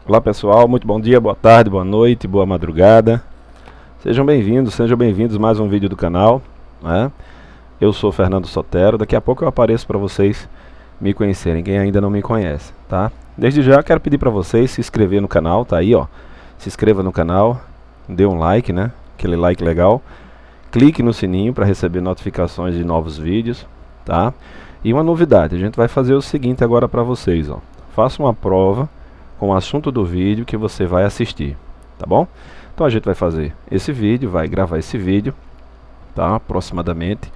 Olá pessoal, muito bom dia, boa tarde, boa noite, boa madrugada. Sejam bem-vindos mais um vídeo do canal, né? Eu sou Fernando Sotero, daqui a pouco eu apareço para vocês me conhecerem, quem ainda não me conhece, tá? Desde já quero pedir para vocês se inscrever no canal, tá aí ó, se inscreva no canal, dê um like, né? Aquele like legal. Clique no sininho para receber notificações de novos vídeos, tá? E uma novidade, a gente vai fazer o seguinte agora para vocês, ó. Faça uma prova com o assunto do vídeo que você vai assistir, tá bom? Então a gente vai fazer esse vídeo, vai gravar esse vídeo, tá? Aproximadamente,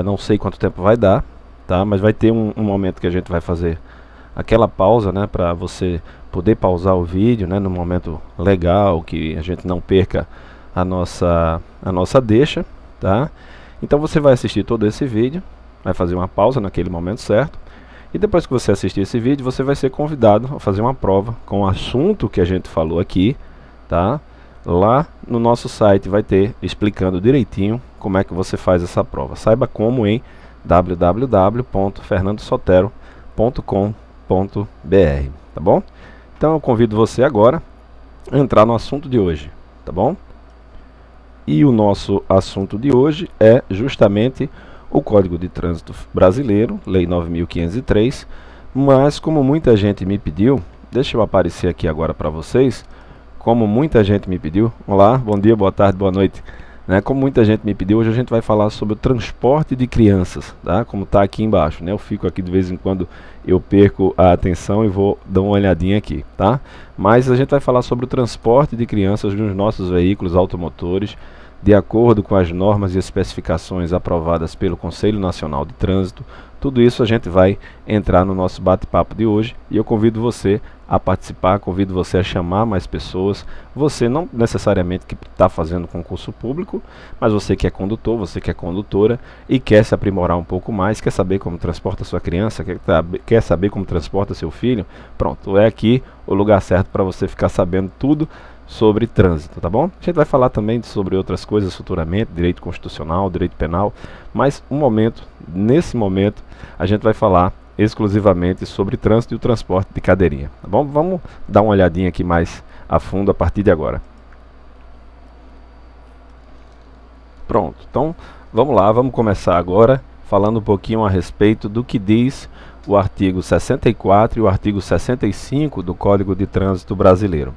não sei quanto tempo vai dar, tá? Mas vai ter um momento que a gente vai fazer aquela pausa, né? Para você poder pausar o vídeo, né? No momento legal, que a gente não perca a nossa deixa, tá? Então você vai assistir todo esse vídeo, vai fazer uma pausa naquele momento certo. E depois que você assistir esse vídeo, você vai ser convidado a fazer uma prova com o assunto que a gente falou aqui, tá? Lá no nosso site vai ter explicando direitinho como é que você faz essa prova. Saiba como em www.fernandosotero.com.br, tá bom? Então eu convido você agora a entrar no assunto de hoje, tá bom? E o nosso assunto de hoje é justamente o Código de Trânsito Brasileiro, Lei 9.503, mas como muita gente me pediu, deixa eu aparecer aqui agora para vocês, como muita gente me pediu, olá, bom dia, boa tarde, boa noite, né? Como muita gente me pediu, hoje a gente vai falar sobre o transporte de crianças, tá? Como está aqui embaixo, né? Eu fico aqui de vez em quando, eu perco a atenção e vou dar uma olhadinha aqui, tá? Mas a gente vai falar sobre o transporte de crianças nos nossos veículos automotores, de acordo com as normas e especificações aprovadas pelo Conselho Nacional de Trânsito. Tudo isso a gente vai entrar no nosso bate-papo de hoje e eu convido você a participar, convido você a chamar mais pessoas. Você não necessariamente que está fazendo concurso público, mas você que é condutor, você que é condutora e quer se aprimorar um pouco mais, quer saber como transporta sua criança, quer saber como transporta seu filho, pronto, é aqui o lugar certo para você ficar sabendo tudo sobre trânsito, tá bom? A gente vai falar também sobre outras coisas futuramente, direito constitucional, direito penal, mas nesse momento, a gente vai falar exclusivamente sobre trânsito e o transporte de cadeirinha, tá bom? Vamos dar uma olhadinha aqui mais a fundo a partir de agora. Pronto, então vamos lá, vamos começar agora falando um pouquinho a respeito do que diz o artigo 64 e o artigo 65 do Código de Trânsito Brasileiro.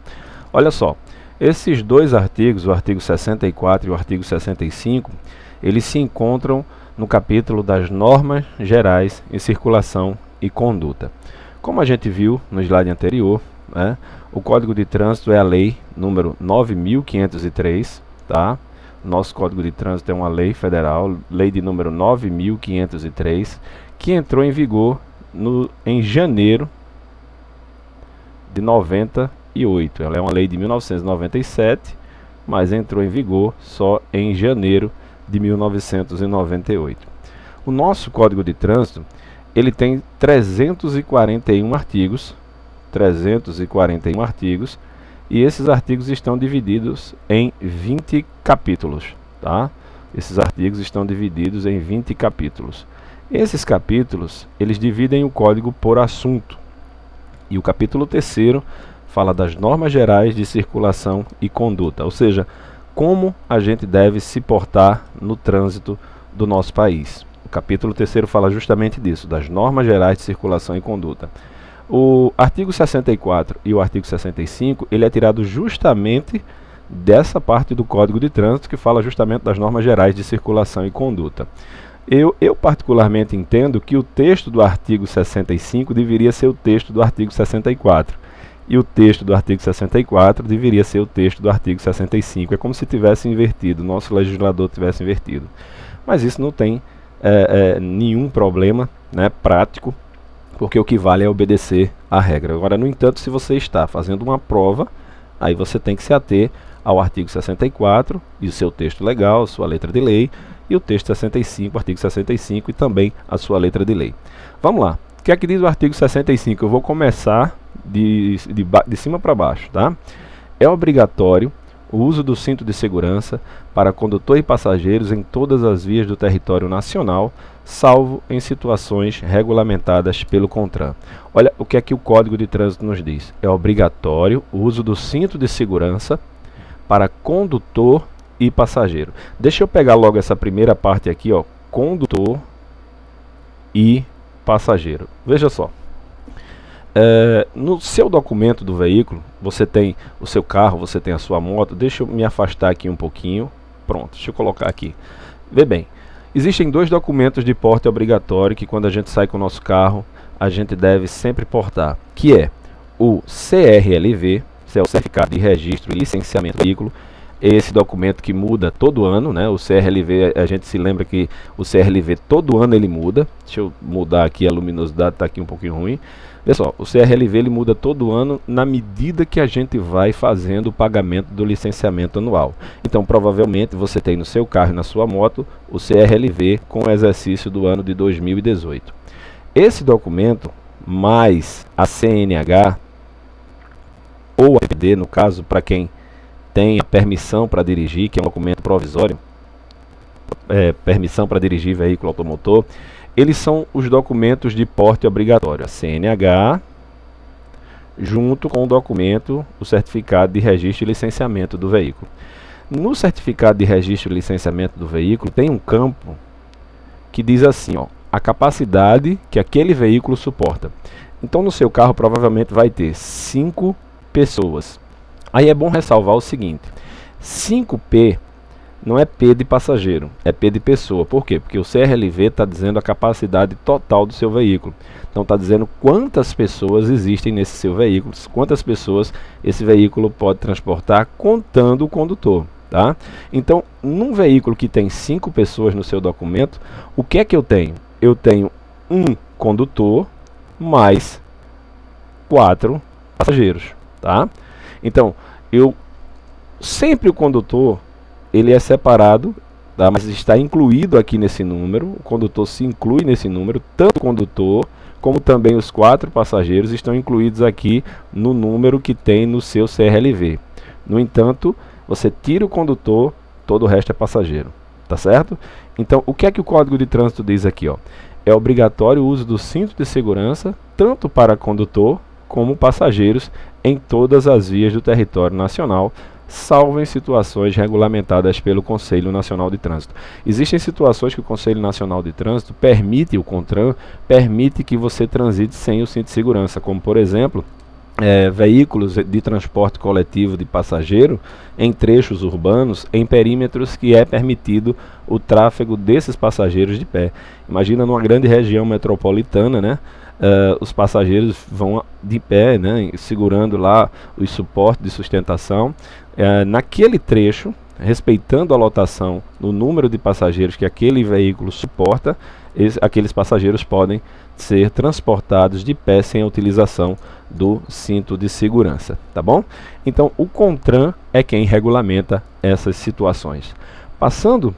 Olha só, esses dois artigos, o artigo 64 e o artigo 65, eles se encontram no capítulo das normas gerais em circulação e conduta. Como a gente viu no slide anterior, né, o Código de Trânsito é a lei número 9.503, tá? Nosso Código de Trânsito é uma lei federal, lei de número 9.503, que entrou em vigor em janeiro de 98. Ela é uma lei de 1997, mas entrou em vigor só em janeiro de 1998. O nosso Código de Trânsito, ele tem 341 artigos, e esses artigos estão divididos em 20 capítulos, tá? Esses artigos estão divididos em 20 capítulos. Esses capítulos, eles dividem o código por assunto. E o capítulo 3º fala das normas gerais de circulação e conduta, ou seja, como a gente deve se portar no trânsito do nosso país. O capítulo 3º fala justamente disso, das normas gerais de circulação e conduta. O artigo 64 e o artigo 65, ele é tirado justamente dessa parte do Código de Trânsito que fala justamente das normas gerais de circulação e conduta. Eu particularmente entendo que o texto do artigo 65 deveria ser o texto do artigo 64. E o texto do artigo 64 deveria ser o texto do artigo 65. É como se tivesse invertido, o nosso legislador tivesse invertido. Mas isso não tem nenhum problema, né, prático, porque o que vale é obedecer à regra. Agora, no entanto, se você está fazendo uma prova, aí você tem que se ater ao artigo 64 e o seu texto legal, sua letra de lei, e o texto 65, artigo 65 e também a sua letra de lei. Vamos lá. O que é que diz o artigo 65? Eu vou começar de cima para baixo, tá? É obrigatório o uso do cinto de segurança para condutor e passageiros em todas as vias do território nacional, salvo em situações regulamentadas pelo CONTRAN. Olha o que é que o Código de Trânsito nos diz. É obrigatório o uso do cinto de segurança para condutor e passageiro. Deixa eu pegar logo essa primeira parte aqui, ó, condutor e passageiro. Veja só. No seu documento do veículo, você tem o seu carro, você tem a sua moto. Deixa eu me afastar aqui um pouquinho. Pronto, deixa eu colocar aqui. Vê bem, existem dois documentos de porte obrigatório que quando a gente sai com o nosso carro, a gente deve sempre portar, que é o CRLV, que é o Certificado de Registro e Licenciamento do Veículo. Esse documento que muda todo ano, né? O CRLV, a gente se lembra que o CRLV todo ano ele muda. Deixa eu mudar aqui, a luminosidade está aqui um pouquinho ruim. Olha só, o CRLV ele muda todo ano na medida que a gente vai fazendo o pagamento do licenciamento anual. Então, provavelmente, você tem no seu carro e na sua moto o CRLV com o exercício do ano de 2018. Esse documento, mais a CNH, ou a PPD, no caso, para quem tem a permissão para dirigir, que é um documento provisório, permissão para dirigir veículo automotor, eles são os documentos de porte obrigatório, a CNH, junto com o documento, o certificado de registro e licenciamento do veículo. No certificado de registro e licenciamento do veículo, tem um campo que diz assim, ó, a capacidade que aquele veículo suporta. Então, no seu carro, provavelmente vai ter 5 pessoas. Aí é bom ressalvar o seguinte, 5P não é P de passageiro, é P de pessoa. Por quê? Porque o CRLV está dizendo a capacidade total do seu veículo. Então está dizendo quantas pessoas existem nesse seu veículo, quantas pessoas esse veículo pode transportar, contando o condutor. Tá? Então, num veículo que tem 5 pessoas no seu documento, o que é que eu tenho? Eu tenho um condutor mais 4 passageiros. Tá? Então, sempre o condutor ele é separado, tá? Mas está incluído aqui nesse número. O condutor se inclui nesse número, tanto o condutor como também os 4 passageiros estão incluídos aqui no número que tem no seu CRLV. No entanto, você tira o condutor, todo o resto é passageiro, tá certo? Então, o que é que o Código de Trânsito diz aqui, ó? É obrigatório o uso do cinto de segurança, tanto para condutor como passageiros, em todas as vias do território nacional, salvo em situações regulamentadas pelo Conselho Nacional de Trânsito. Existem situações que o Conselho Nacional de Trânsito permite, o CONTRAN, permite que você transite sem o cinto de segurança, como por exemplo, veículos de transporte coletivo de passageiro em trechos urbanos, em perímetros que é permitido o tráfego desses passageiros de pé. Imagina numa grande região metropolitana, né? Os passageiros vão de pé, né, segurando lá os suportes de sustentação. Naquele trecho, respeitando a lotação no número de passageiros que aquele veículo suporta, aqueles passageiros podem ser transportados de pé sem a utilização do cinto de segurança, tá bom? Então, o CONTRAN é quem regulamenta essas situações. Passando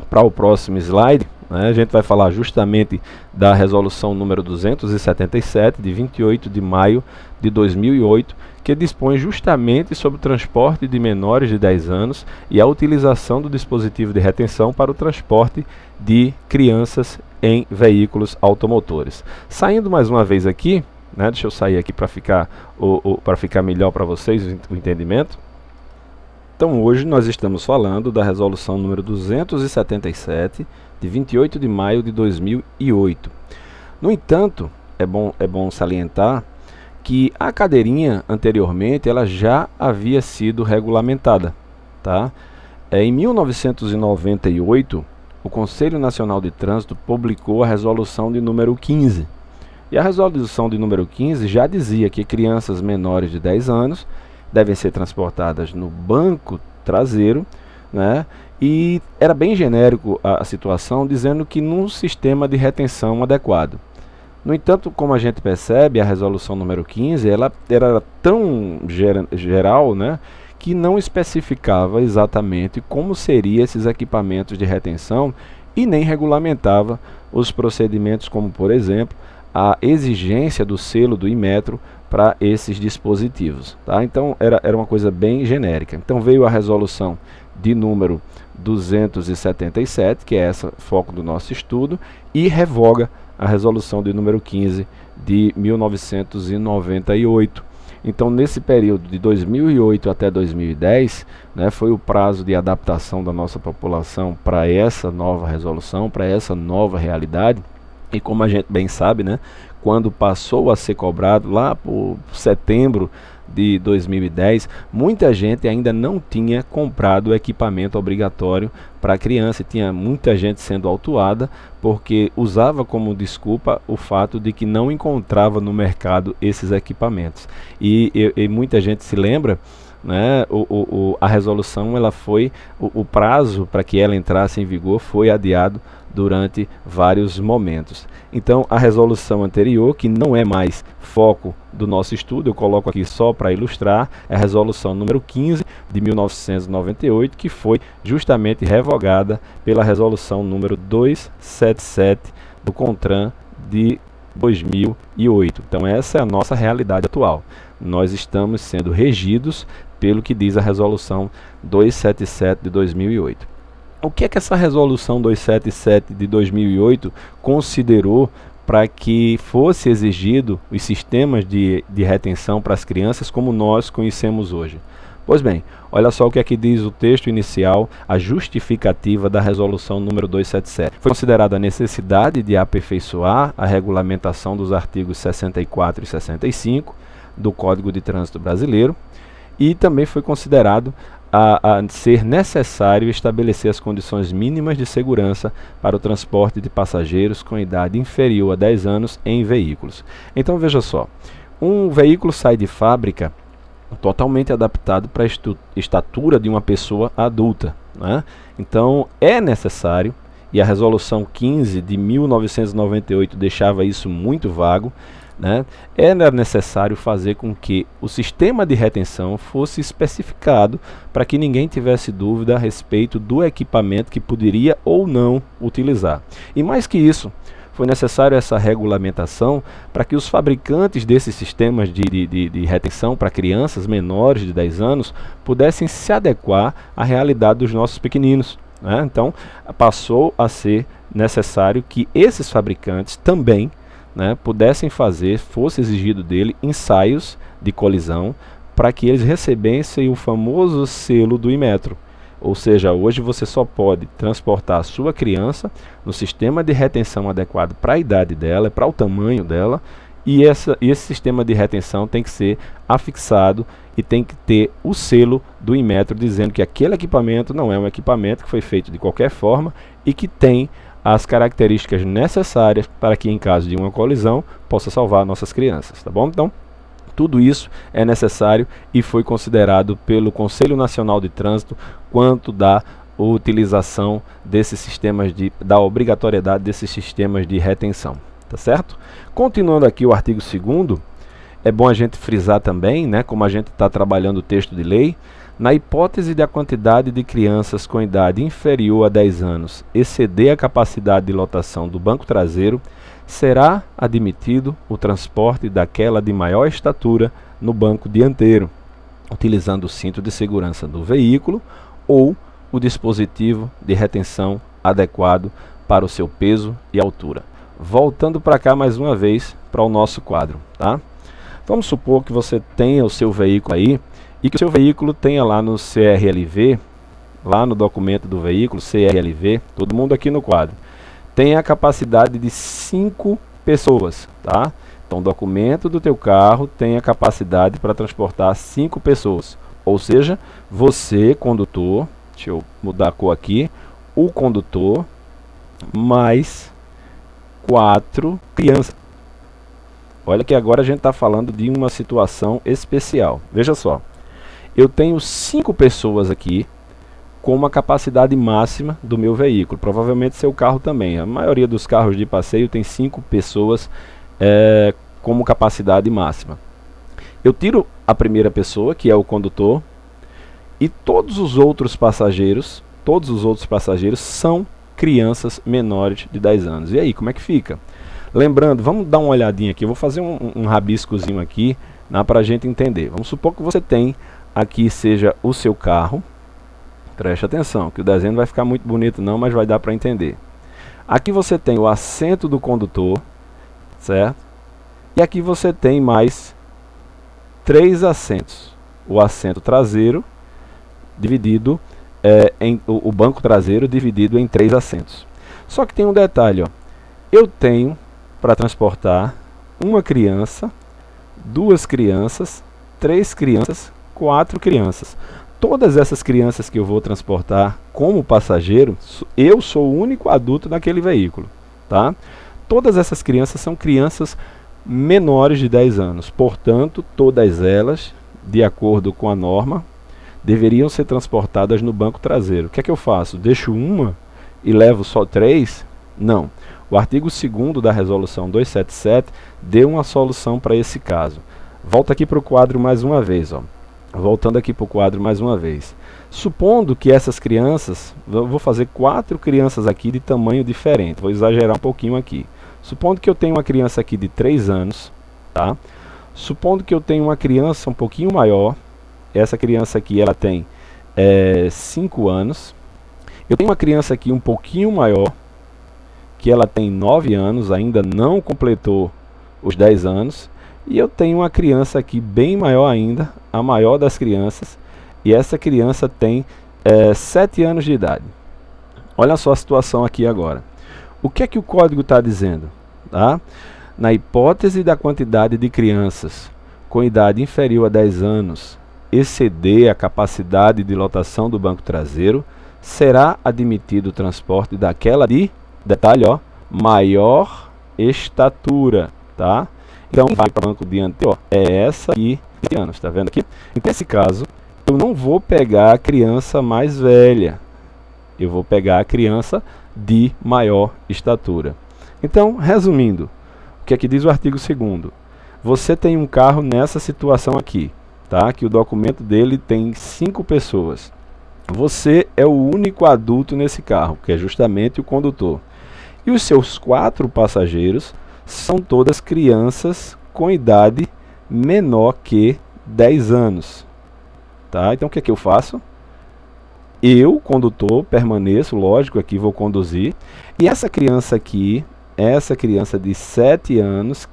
para o próximo slide, a gente vai falar justamente da resolução número 277, de 28 de maio de 2008, que dispõe justamente sobre o transporte de menores de 10 anos e a utilização do dispositivo de retenção para o transporte de crianças em veículos automotores. Saindo mais uma vez aqui, né, deixa eu sair aqui para ficar melhor para vocês o entendimento. Então hoje nós estamos falando da resolução número 277, de 28 de maio de 2008. No entanto, é bom salientar que a cadeirinha anteriormente ela já havia sido regulamentada. Tá? Em 1998, o Conselho Nacional de Trânsito publicou a resolução de número 15. E a resolução de número 15 já dizia que crianças menores de 10 anos devem ser transportadas no banco traseiro, né? E era bem genérico a situação, dizendo que num sistema de retenção adequado. No entanto, como a gente percebe, a resolução número 15 ela era tão geral, né, que não especificava exatamente como seriam esses equipamentos de retenção e nem regulamentava os procedimentos, como por exemplo, a exigência do selo do Inmetro para esses dispositivos. Tá? Então era uma coisa bem genérica. Então veio a resolução de número 277, que é esse foco do nosso estudo, e revoga a resolução de número 15 de 1998. Então, nesse período de 2008 até 2010, né, foi o prazo de adaptação da nossa população para essa nova resolução, para essa nova realidade. E como a gente bem sabe, né, quando passou a ser cobrado lá por setembro de 2010, muita gente ainda não tinha comprado o equipamento obrigatório para a criança, e tinha muita gente sendo autuada porque usava como desculpa o fato de que não encontrava no mercado esses equipamentos. E muita gente se lembra, né, a resolução, ela foi, o prazo para que ela entrasse em vigor foi adiado durante vários momentos. Então, a resolução anterior, que não é mais foco do nosso estudo, eu coloco aqui só para ilustrar, é a resolução número 15 de 1998, que foi justamente revogada pela resolução número 277 do CONTRAN de 2008. Então, essa é a nossa realidade atual. Nós estamos sendo regidos pelo que diz a resolução 277 de 2008. O que é que essa resolução 277 de 2008 considerou para que fosse exigido os sistemas de retenção para as crianças como nós conhecemos hoje? Pois bem, olha só o que é que diz o texto inicial, a justificativa da resolução número 277. Foi considerada a necessidade de aperfeiçoar a regulamentação dos artigos 64 e 65 do Código de Trânsito Brasileiro, e também foi considerado a ser necessário estabelecer as condições mínimas de segurança para o transporte de passageiros com idade inferior a 10 anos em veículos. Então veja só, um veículo sai de fábrica totalmente adaptado para a estatura de uma pessoa adulta, né? Então é necessário, e a resolução 15 de 1998 deixava isso muito vago, né? Era necessário fazer com que o sistema de retenção fosse especificado para que ninguém tivesse dúvida a respeito do equipamento que poderia ou não utilizar. E mais que isso, foi necessário essa regulamentação para que os fabricantes desses sistemas de retenção para crianças menores de 10 anos pudessem se adequar à realidade dos nossos pequeninos, né? Então, passou a ser necessário que esses fabricantes também, né, pudessem fazer, fosse exigido dele, ensaios de colisão para que eles recebessem o famoso selo do Inmetro. Ou seja, hoje você só pode transportar a sua criança no sistema de retenção adequado para a idade dela, para o tamanho dela, e esse sistema de retenção tem que ser afixado e tem que ter o selo do Inmetro dizendo que aquele equipamento não é um equipamento que foi feito de qualquer forma e que tem as características necessárias para que, em caso de uma colisão, possa salvar nossas crianças, tá bom? Então, tudo isso é necessário e foi considerado pelo Conselho Nacional de Trânsito quanto da utilização desses sistemas da obrigatoriedade desses sistemas de retenção, tá certo? Continuando aqui o artigo 2º, é bom a gente frisar também, né, como a gente está trabalhando o texto de lei, na hipótese de a quantidade de crianças com idade inferior a 10 anos exceder a capacidade de lotação do banco traseiro, será admitido o transporte daquela de maior estatura no banco dianteiro, utilizando o cinto de segurança do veículo ou o dispositivo de retenção adequado para o seu peso e altura. Voltando para cá mais uma vez para o nosso quadro, tá? Vamos supor que você tenha o seu veículo aí e que o seu veículo tenha lá no CRLV, lá no documento do veículo, CRLV, todo mundo aqui no quadro, tem a capacidade de 5 pessoas, tá? Então o documento do teu carro tem a capacidade para transportar 5 pessoas. Ou seja, você, condutor, deixa eu mudar a cor aqui, o condutor, mais 4 crianças. Olha que agora a gente está falando de uma situação especial. Veja só. Eu tenho 5 pessoas aqui com uma capacidade máxima do meu veículo. Provavelmente seu carro também. A maioria dos carros de passeio tem 5 pessoas como capacidade máxima. Eu tiro a primeira pessoa, que é o condutor, e todos os outros passageiros são crianças menores de 10 anos. E aí, como é que fica? Lembrando, vamos dar uma olhadinha aqui. Eu vou fazer um rabiscozinho aqui para a gente entender. Vamos supor que você tem aqui seja o seu carro, Preste atenção, que o desenho não vai ficar muito bonito não, mas vai dar para entender. Aqui você tem o assento do condutor, certo? E aqui você tem mais 3 assentos. O assento traseiro dividido o banco traseiro dividido em 3 assentos. Só que tem um detalhe, ó. Eu tenho para transportar uma criança, 2 crianças, 3 crianças, 4 crianças. Todas essas crianças que eu vou transportar como passageiro, eu sou o único adulto naquele veículo, tá? Todas essas crianças são crianças menores de 10 anos. Portanto, todas elas, de acordo com a norma, deveriam ser transportadas no banco traseiro. O que é que eu faço? Deixo uma e levo só 3? Não. O artigo 2º da resolução 277 deu uma solução para esse caso. Volta aqui para o quadro mais uma vez, ó. Voltando aqui para o quadro mais uma vez. Supondo que essas crianças, eu vou fazer 4 crianças aqui de tamanho diferente, vou exagerar um pouquinho aqui. Supondo que eu tenho uma criança aqui de 3 anos, tá? Supondo que eu tenho uma criança um pouquinho maior, essa criança aqui ela tem 5 anos. Eu tenho uma criança aqui um pouquinho maior, que ela tem 9 anos, ainda não completou os 10 anos. E eu tenho uma criança aqui bem maior ainda, a maior das crianças, e essa criança tem 7 anos de idade. Olha só a situação aqui agora. O que é que o código está dizendo? Tá? Na hipótese da quantidade de crianças com idade inferior a 10 anos exceder a capacidade de lotação do banco traseiro, será admitido o transporte daquela de, detalhe, ó, maior estatura, tá? Então, vai para o banco dianteiro, ó, é essa aqui, de anos, tá vendo aqui? Então, nesse caso, eu não vou pegar a criança mais velha, eu vou pegar a criança de maior estatura. Então, resumindo, o que é que diz o artigo 2º? Você tem um carro nessa situação aqui, tá? Que o documento dele tem 5 pessoas. Você é o único adulto nesse carro, que é justamente o condutor. E os seus 4 passageiros são todas crianças com idade menor que 10 anos. Tá? Então o que é que eu faço? Eu, condutor, permaneço, lógico, aqui vou conduzir. E essa criança aqui, essa criança de 7 anos,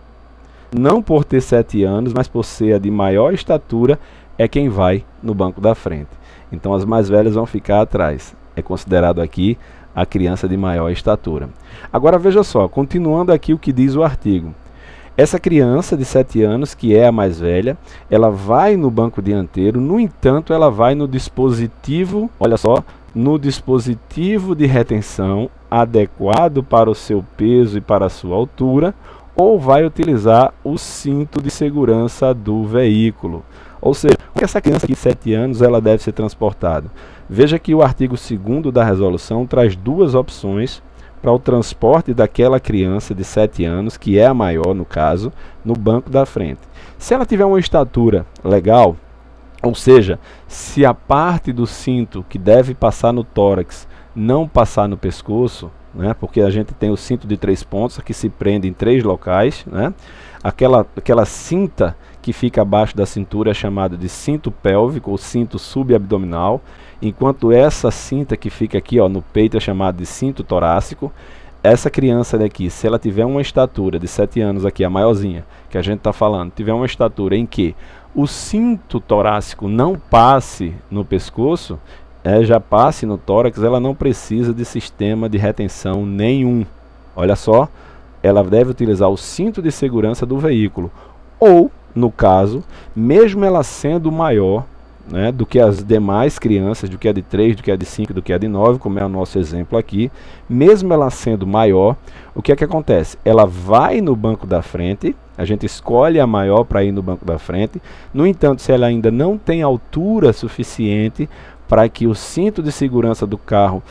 não por ter 7 anos, mas por ser a de maior estatura, é quem vai no banco da frente. Então as mais velhas vão ficar atrás. É considerado aqui a criança de maior estatura. Agora veja só, continuando aqui o que diz o artigo. Essa criança de 7 anos, que é a mais velha, ela vai no banco dianteiro, no entanto, ela vai no dispositivo, olha só, no dispositivo de retenção adequado para o seu peso e para a sua altura, ou vai utilizar o cinto de segurança do veículo. Ou seja, como essa criança aqui de 7 anos ela deve ser transportada? Veja que o artigo 2º da resolução traz 2 opções para o transporte daquela criança de 7 anos, que é a maior no caso, no banco da frente. Se ela tiver uma estatura legal, ou seja, se a parte do cinto que deve passar no tórax não passar no pescoço, né, porque a gente tem o cinto de 3 pontos que se prende em 3 locais, né, aquela cinta que fica abaixo da cintura é chamada de cinto pélvico ou cinto subabdominal, enquanto essa cinta que fica aqui, ó, no peito é chamada de cinto torácico. Essa criança daqui, se ela tiver uma estatura de 7 anos aqui, a maiorzinha que a gente está falando, tiver uma estatura em que o cinto torácico não passe no pescoço, já passe no tórax, ela não precisa de sistema de retenção nenhum. Olha só, ela deve utilizar o cinto de segurança do veículo. Ou, no caso, mesmo ela sendo maior, né, do que as demais crianças, do que a de 3, do que a de 5, do que a de 9, como é o nosso exemplo aqui, mesmo ela sendo maior, o que é que acontece? Ela vai no banco da frente, a gente escolhe a maior para ir no banco da frente, no entanto, se ela ainda não tem altura suficiente para que o cinto de segurança do carro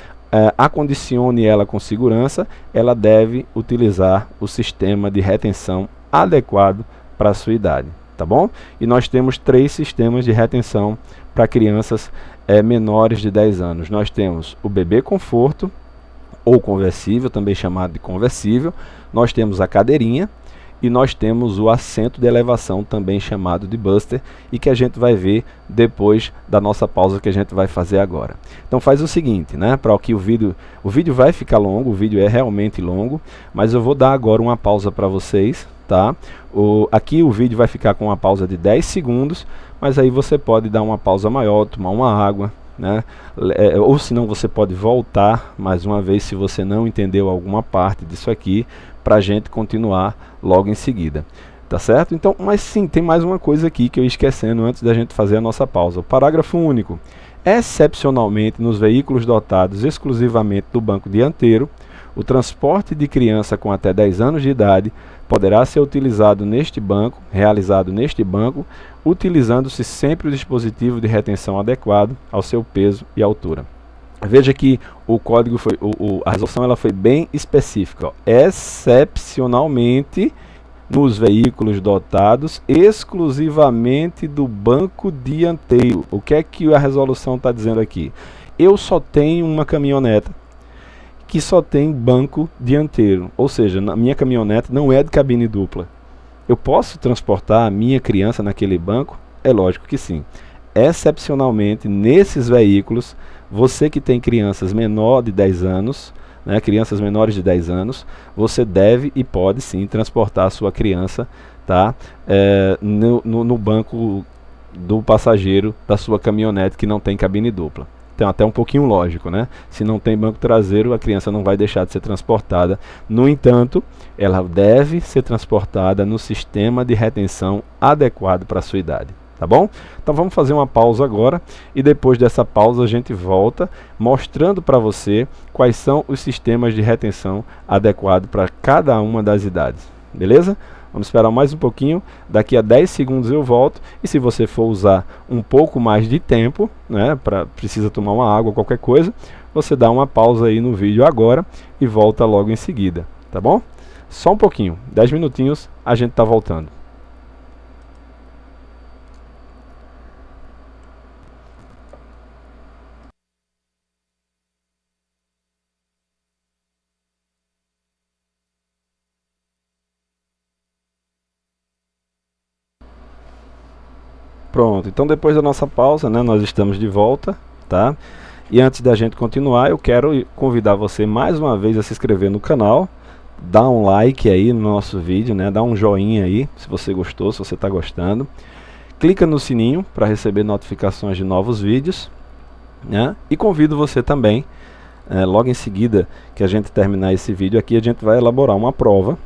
acondicione ela com segurança, ela deve utilizar o sistema de retenção adequado para a sua idade. Tá bom? E nós temos 3 sistemas de retenção para crianças menores de 10 anos. Nós temos o bebê conforto, ou conversível, também chamado de conversível. Nós temos a cadeirinha e nós temos o assento de elevação, também chamado de buster, e que a gente vai ver depois da nossa pausa que a gente vai fazer agora. Então faz o seguinte, né, para que o vídeo vai ficar longo, o vídeo é realmente longo, mas eu vou dar agora uma pausa para vocês, tá? Aqui o vídeo vai ficar com uma pausa de 10 segundos, mas aí você pode dar uma pausa maior, tomar uma água, né? Ou senão você pode voltar mais uma vez se você não entendeu alguma parte disso aqui, para a gente continuar logo em seguida, tá certo? Então, mas sim, tem mais uma coisa aqui que eu ia esquecendo antes da gente fazer a nossa pausa. O parágrafo único. Excepcionalmente, nos veículos dotados exclusivamente do banco dianteiro, o transporte de criança com até 10 anos de idade poderá ser utilizado realizado neste banco, utilizando-se sempre o dispositivo de retenção adequado ao seu peso e altura. Veja que o código a resolução ela foi bem específica, ó. Excepcionalmente nos veículos dotados exclusivamente do banco dianteiro. O que é que a resolução está dizendo aqui? Eu só tenho uma caminhoneta que só tem banco dianteiro, ou seja, na minha caminhonete não é de cabine dupla. Eu posso transportar a minha criança naquele banco? É lógico que sim. Excepcionalmente, nesses veículos, você que tem crianças menores de 10 anos, né, crianças menores de 10 anos, você deve e pode sim transportar a sua criança, tá, no banco do passageiro da sua caminhonete que não tem cabine dupla. Então até um pouquinho lógico, né? Se não tem banco traseiro, a criança não vai deixar de ser transportada. No entanto, ela deve ser transportada no sistema de retenção adequado para a sua idade. Tá bom? Então vamos fazer uma pausa agora e depois dessa pausa a gente volta mostrando para você quais são os sistemas de retenção adequados para cada uma das idades. Beleza? Vamos esperar mais um pouquinho, daqui a 10 segundos eu volto e se você for usar um pouco mais de tempo, né, precisa tomar uma água, qualquer coisa, você dá uma pausa aí no vídeo agora e volta logo em seguida, tá bom? Só um pouquinho, 10 minutinhos, a gente tá voltando. Pronto, então depois da nossa pausa, né, nós estamos de volta, tá? E antes da gente continuar, eu quero convidar você mais uma vez a se inscrever no canal, dar um like aí no nosso vídeo, né? Dá um joinha aí, se você gostou, se você está gostando. Clica no sininho para receber notificações de novos vídeos, né? E convido você também, logo em seguida que a gente terminar esse vídeo aqui, a gente vai elaborar uma prova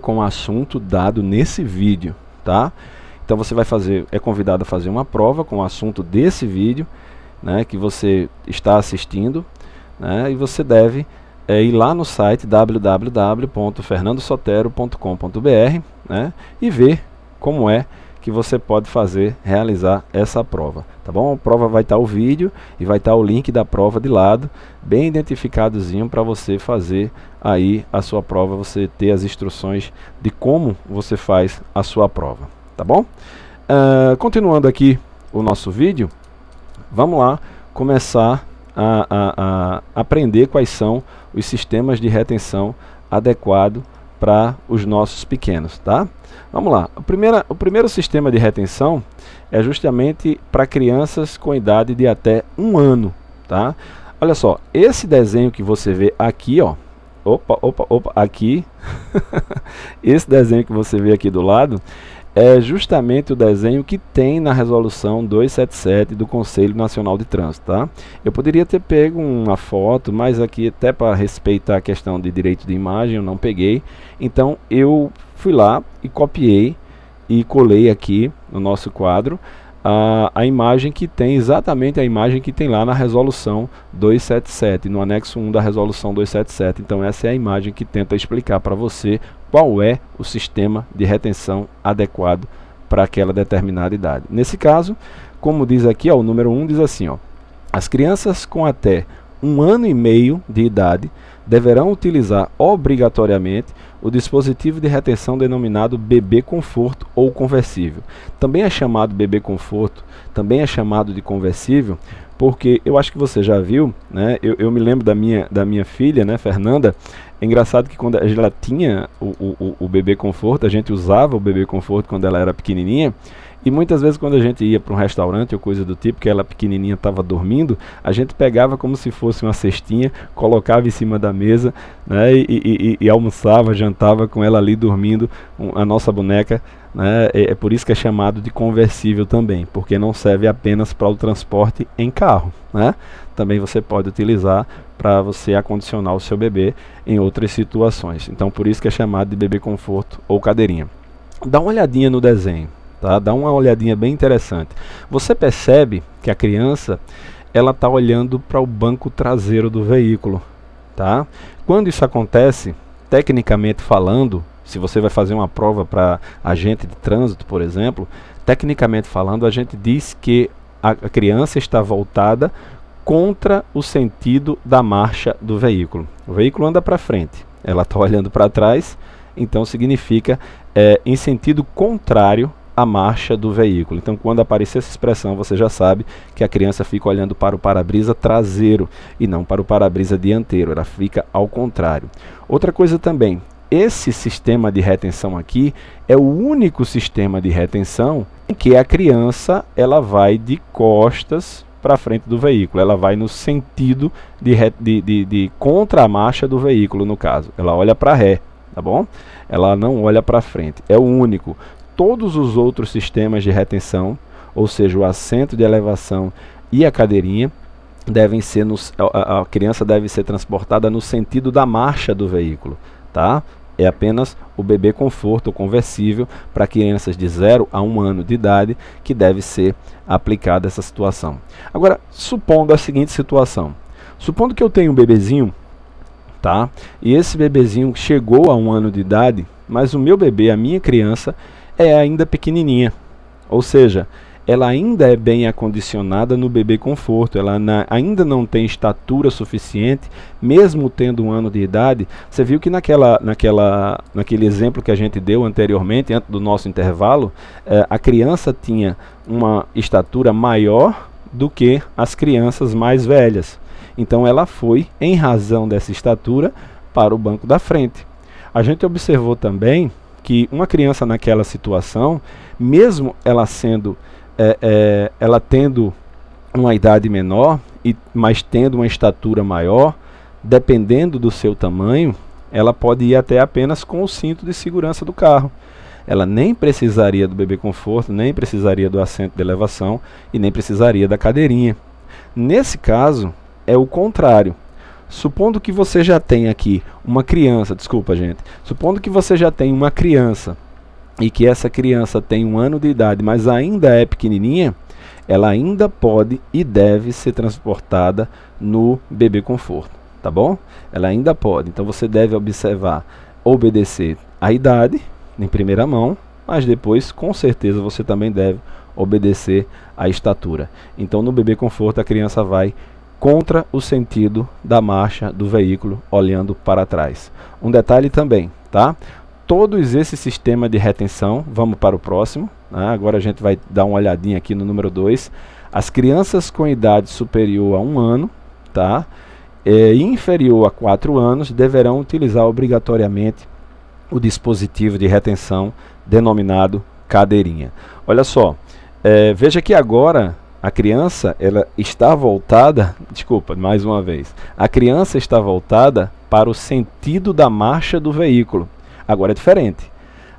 com o assunto dado nesse vídeo, tá? Então você é convidado a fazer uma prova com o assunto desse vídeo, né, que você está assistindo, né, e você deve ir lá no site www.fernandosotero.com.br, né, e ver como é que você pode realizar essa prova, tá bom? A prova vai estar o vídeo e vai estar o link da prova de lado, bem identificadozinho para você fazer aí a sua prova, você ter as instruções de como você faz a sua prova. Tá bom? Continuando aqui o nosso vídeo, vamos lá começar a aprender quais são os sistemas de retenção adequados para os nossos pequenos, tá? Vamos lá. O primeiro sistema de retenção é justamente para crianças com idade de até 1 ano, tá? Olha só, esse desenho que você vê aqui, ó, aqui, esse desenho que você vê aqui do lado, é justamente o desenho que tem na resolução 277 do Conselho Nacional de Trânsito, tá? Eu poderia ter pego uma foto, mas aqui até para respeitar a questão de direito de imagem eu não peguei. Então eu fui lá e copiei e colei aqui no nosso quadro a imagem que tem, exatamente a imagem que tem lá na resolução 277, no anexo 1 da resolução 277. Então essa é a imagem que tenta explicar para você qual é o sistema de retenção adequado para aquela determinada idade. Nesse caso, como diz aqui, ó, o número 1 diz assim, ó, as crianças com até 1 ano e meio de idade deverão utilizar obrigatoriamente o dispositivo de retenção denominado bebê conforto ou conversível. Também é chamado bebê conforto, também é chamado de conversível, porque eu acho que você já viu, né? Eu me lembro da minha filha, né, Fernanda. É engraçado que quando ela tinha o bebê conforto, a gente usava o bebê conforto quando ela era pequenininha, e muitas vezes quando a gente ia para um restaurante ou coisa do tipo, que ela pequenininha estava dormindo, a gente pegava como se fosse uma cestinha, colocava em cima da mesa, né, e almoçava, jantava com ela ali dormindo, a nossa boneca, né, é por isso que é chamado de conversível também, porque não serve apenas para o transporte em carro, né? Também você pode utilizar para você acondicionar o seu bebê em outras situações. Então por isso que é chamado de bebê conforto ou cadeirinha. Dá uma olhadinha no desenho. Tá? Dá uma olhadinha bem interessante. Você percebe que a criança ela está olhando para o banco traseiro do veículo. Tá? Quando isso acontece, tecnicamente falando, se você vai fazer uma prova para agente de trânsito, por exemplo, tecnicamente falando, a gente diz que a criança está voltada contra o sentido da marcha do veículo. O veículo anda para frente, ela está olhando para trás, então significa em sentido contrário a marcha do veículo. Então quando aparecer essa expressão, você já sabe que a criança fica olhando para o para-brisa traseiro e não para o para-brisa dianteiro, ela fica ao contrário. Outra coisa também, esse sistema de retenção aqui é o único sistema de retenção em que a criança ela vai de costas para frente do veículo, ela vai no sentido de contra a marcha do veículo, no caso, ela olha para ré, tá bom? Ela não olha para frente, é o único. Todos os outros sistemas de retenção, ou seja, o assento de elevação e a cadeirinha, devem ser a criança deve ser transportada no sentido da marcha do veículo, tá? É apenas o bebê conforto ou conversível para crianças de 0 a 1 ano de idade que deve ser aplicada essa situação. Agora, supondo a seguinte situação. Supondo que eu tenho um bebezinho, tá? E esse bebezinho chegou a 1 ano de idade, mas o meu bebê, a minha criança, é ainda pequenininha, ou seja, ela ainda é bem acondicionada no bebê conforto, ela ainda não tem estatura suficiente, mesmo tendo 1 ano de idade. Você viu que naquele exemplo que a gente deu anteriormente, antes do nosso intervalo, a criança tinha uma estatura maior do que as crianças mais velhas. Então ela foi, em razão dessa estatura, para o banco da frente. A gente observou também que uma criança naquela situação, mesmo ela ela tendo uma idade menor, mas tendo uma estatura maior, dependendo do seu tamanho, ela pode ir até apenas com o cinto de segurança do carro. Ela nem precisaria do bebê conforto, nem precisaria do assento de elevação e nem precisaria da cadeirinha. Nesse caso, é o contrário. Supondo que você já tem aqui uma criança, supondo que você já tem uma criança e que essa criança tem 1 ano de idade, mas ainda é pequenininha, ela ainda pode e deve ser transportada no bebê conforto, tá bom? Ela ainda pode, então você deve obedecer a idade em primeira mão, mas depois com certeza você também deve obedecer a estatura. Então no bebê conforto a criança vai contra o sentido da marcha do veículo, olhando para trás. Um detalhe também, tá? Todos esses sistemas de retenção, vamos para o próximo, né? Agora a gente vai dar uma olhadinha aqui no número 2. As crianças com idade superior a 1 ano, tá? E inferior a 4 anos, deverão utilizar obrigatoriamente o dispositivo de retenção denominado cadeirinha. Olha só, veja que agora a criança ela está voltada, mais uma vez, a criança está voltada para o sentido da marcha do veículo. Agora é diferente.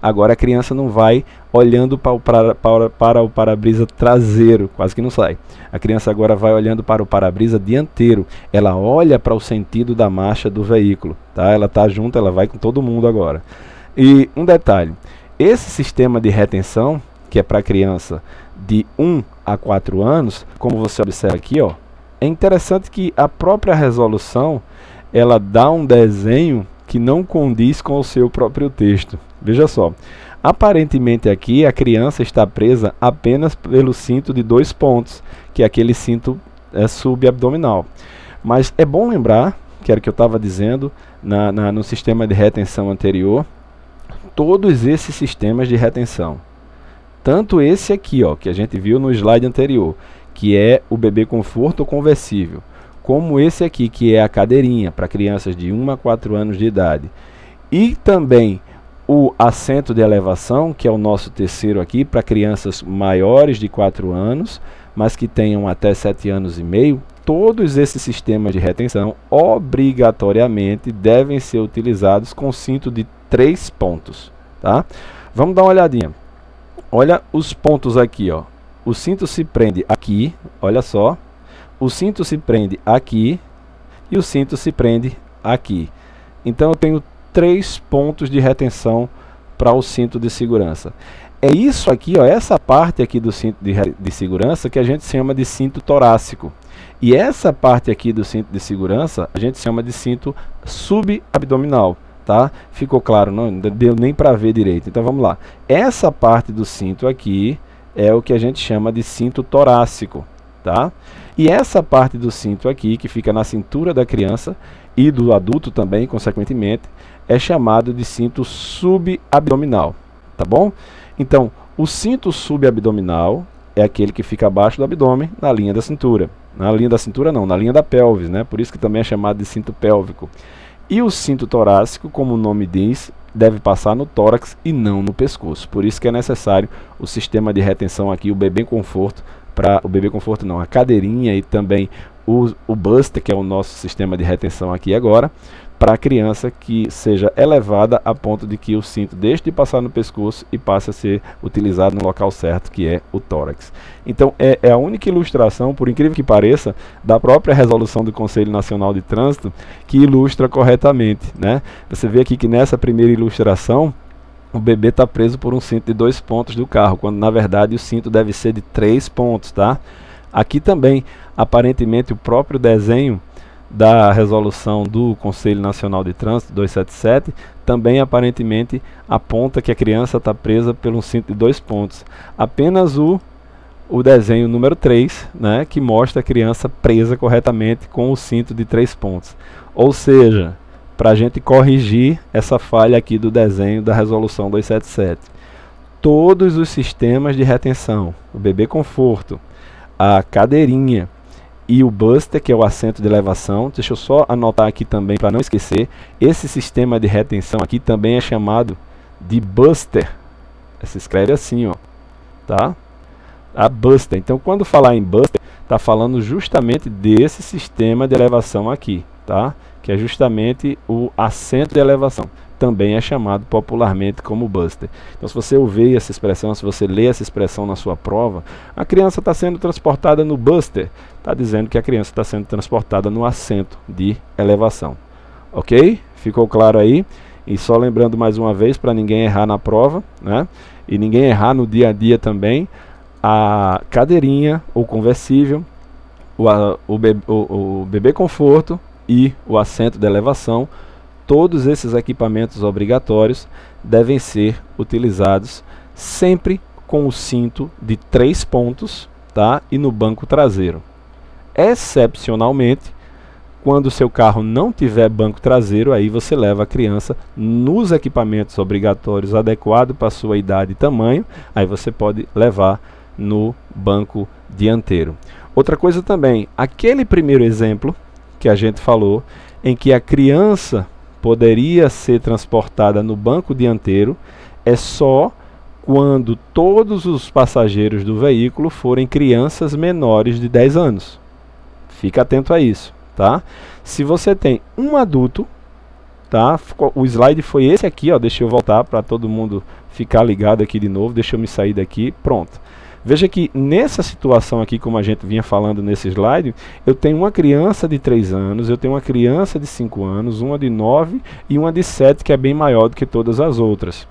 Agora a criança não vai olhando para o para-brisa traseiro, quase que não sai. A criança agora vai olhando para o para-brisa dianteiro. Ela olha para o sentido da marcha do veículo, tá? Ela está junto, ela vai com todo mundo agora. E um detalhe, esse sistema de retenção, que é para criança de 1 a 4 anos, como você observa aqui, ó, é interessante que a própria resolução ela dá um desenho que não condiz com o seu próprio texto. Veja só, aparentemente aqui a criança está presa apenas pelo cinto de 2 pontos, que é aquele cinto subabdominal. Mas é bom lembrar, que era o que eu estava dizendo no sistema de retenção anterior, todos esses sistemas de retenção, tanto esse aqui, ó, que a gente viu no slide anterior, que é o bebê conforto conversível, como esse aqui, que é a cadeirinha, para crianças de 1 a 4 anos de idade. E também o assento de elevação, que é o nosso terceiro aqui, para crianças maiores de 4 anos, mas que tenham até 7 anos e meio. Todos esses sistemas de retenção, obrigatoriamente, devem ser utilizados com cinto de 3 pontos. Tá? Vamos dar uma olhadinha. Olha os pontos aqui, ó. O cinto se prende aqui, olha só. O cinto se prende aqui e o cinto se prende aqui. Então eu tenho 3 pontos de retenção para o cinto de segurança. É isso aqui, ó, essa parte aqui do cinto de segurança que a gente chama de cinto torácico. E essa parte aqui do cinto de segurança a gente chama de cinto subabdominal. Tá? Ficou claro? Não deu nem para ver direito. Então vamos lá. Essa parte do cinto aqui é o que a gente chama de cinto torácico. Tá? E essa parte do cinto aqui, que fica na cintura da criança e do adulto também, consequentemente, é chamado de cinto subabdominal. Tá bom? Então, o cinto subabdominal é aquele que fica abaixo do abdômen, na linha da cintura. Na linha da cintura não, na linha da pelvis, né? Por isso que também é chamado de cinto pélvico. E o cinto torácico, como o nome diz, deve passar no tórax e não no pescoço. Por isso que é necessário o sistema de retenção aqui, o bebê conforto, a cadeirinha e também o Buster, que é o nosso sistema de retenção aqui agora, para a criança que seja elevada a ponto de que o cinto deixe de passar no pescoço e passe a ser utilizado no local certo, que é o tórax. Então é a única ilustração, por incrível que pareça, da própria resolução do Conselho Nacional de Trânsito que ilustra corretamente, né? Você vê aqui que nessa primeira ilustração o bebê está preso por um cinto de 2 pontos do carro, quando na verdade o cinto deve ser de 3 pontos, tá? Aqui também, aparentemente, o próprio desenho da resolução do Conselho Nacional de Trânsito 277 também aparentemente aponta que a criança está presa por um cinto de 2 pontos. Apenas o desenho número 3, né, que mostra a criança presa corretamente com o cinto de 3 pontos. Ou seja, para a gente corrigir essa falha aqui do desenho da resolução 277, todos os sistemas de retenção, o bebê conforto, a cadeirinha e o Buster, que é o assento de elevação. Deixa eu só anotar aqui também para não esquecer. Esse sistema de retenção aqui também é chamado de Buster. Se escreve assim, ó, tá? A Buster. Então, quando falar em Buster, está falando justamente desse sistema de elevação aqui, tá? Que é justamente o assento de elevação. Também é chamado popularmente como Buster. Então, se você ouvir essa expressão, se você ler essa expressão na sua prova, a criança está sendo transportada no Buster. Está dizendo que a criança está sendo transportada no assento de elevação. Ok? Ficou claro aí? E só lembrando mais uma vez, para ninguém errar na prova, né? E ninguém errar no dia a dia também, a cadeirinha ou conversível, o bebê conforto e o assento de elevação, todos esses equipamentos obrigatórios devem ser utilizados sempre com o cinto de 3 pontos, tá? E no banco traseiro. Excepcionalmente, quando o seu carro não tiver banco traseiro, aí você leva a criança nos equipamentos obrigatórios adequados para a sua idade e tamanho, aí você pode levar no banco dianteiro. Outra coisa também, aquele primeiro exemplo que a gente falou, em que a criança poderia ser transportada no banco dianteiro, é só quando todos os passageiros do veículo forem crianças menores de 10 anos. Fica atento a isso, tá? Se você tem um adulto, tá? O slide foi esse aqui, ó, deixa eu voltar para todo mundo ficar ligado aqui de novo, deixa eu me sair daqui, pronto. Veja que nessa situação aqui, como a gente vinha falando nesse slide, eu tenho uma criança de 3 anos, eu tenho uma criança de 5 anos, uma de 9 e uma de 7, que é bem maior do que todas as outras.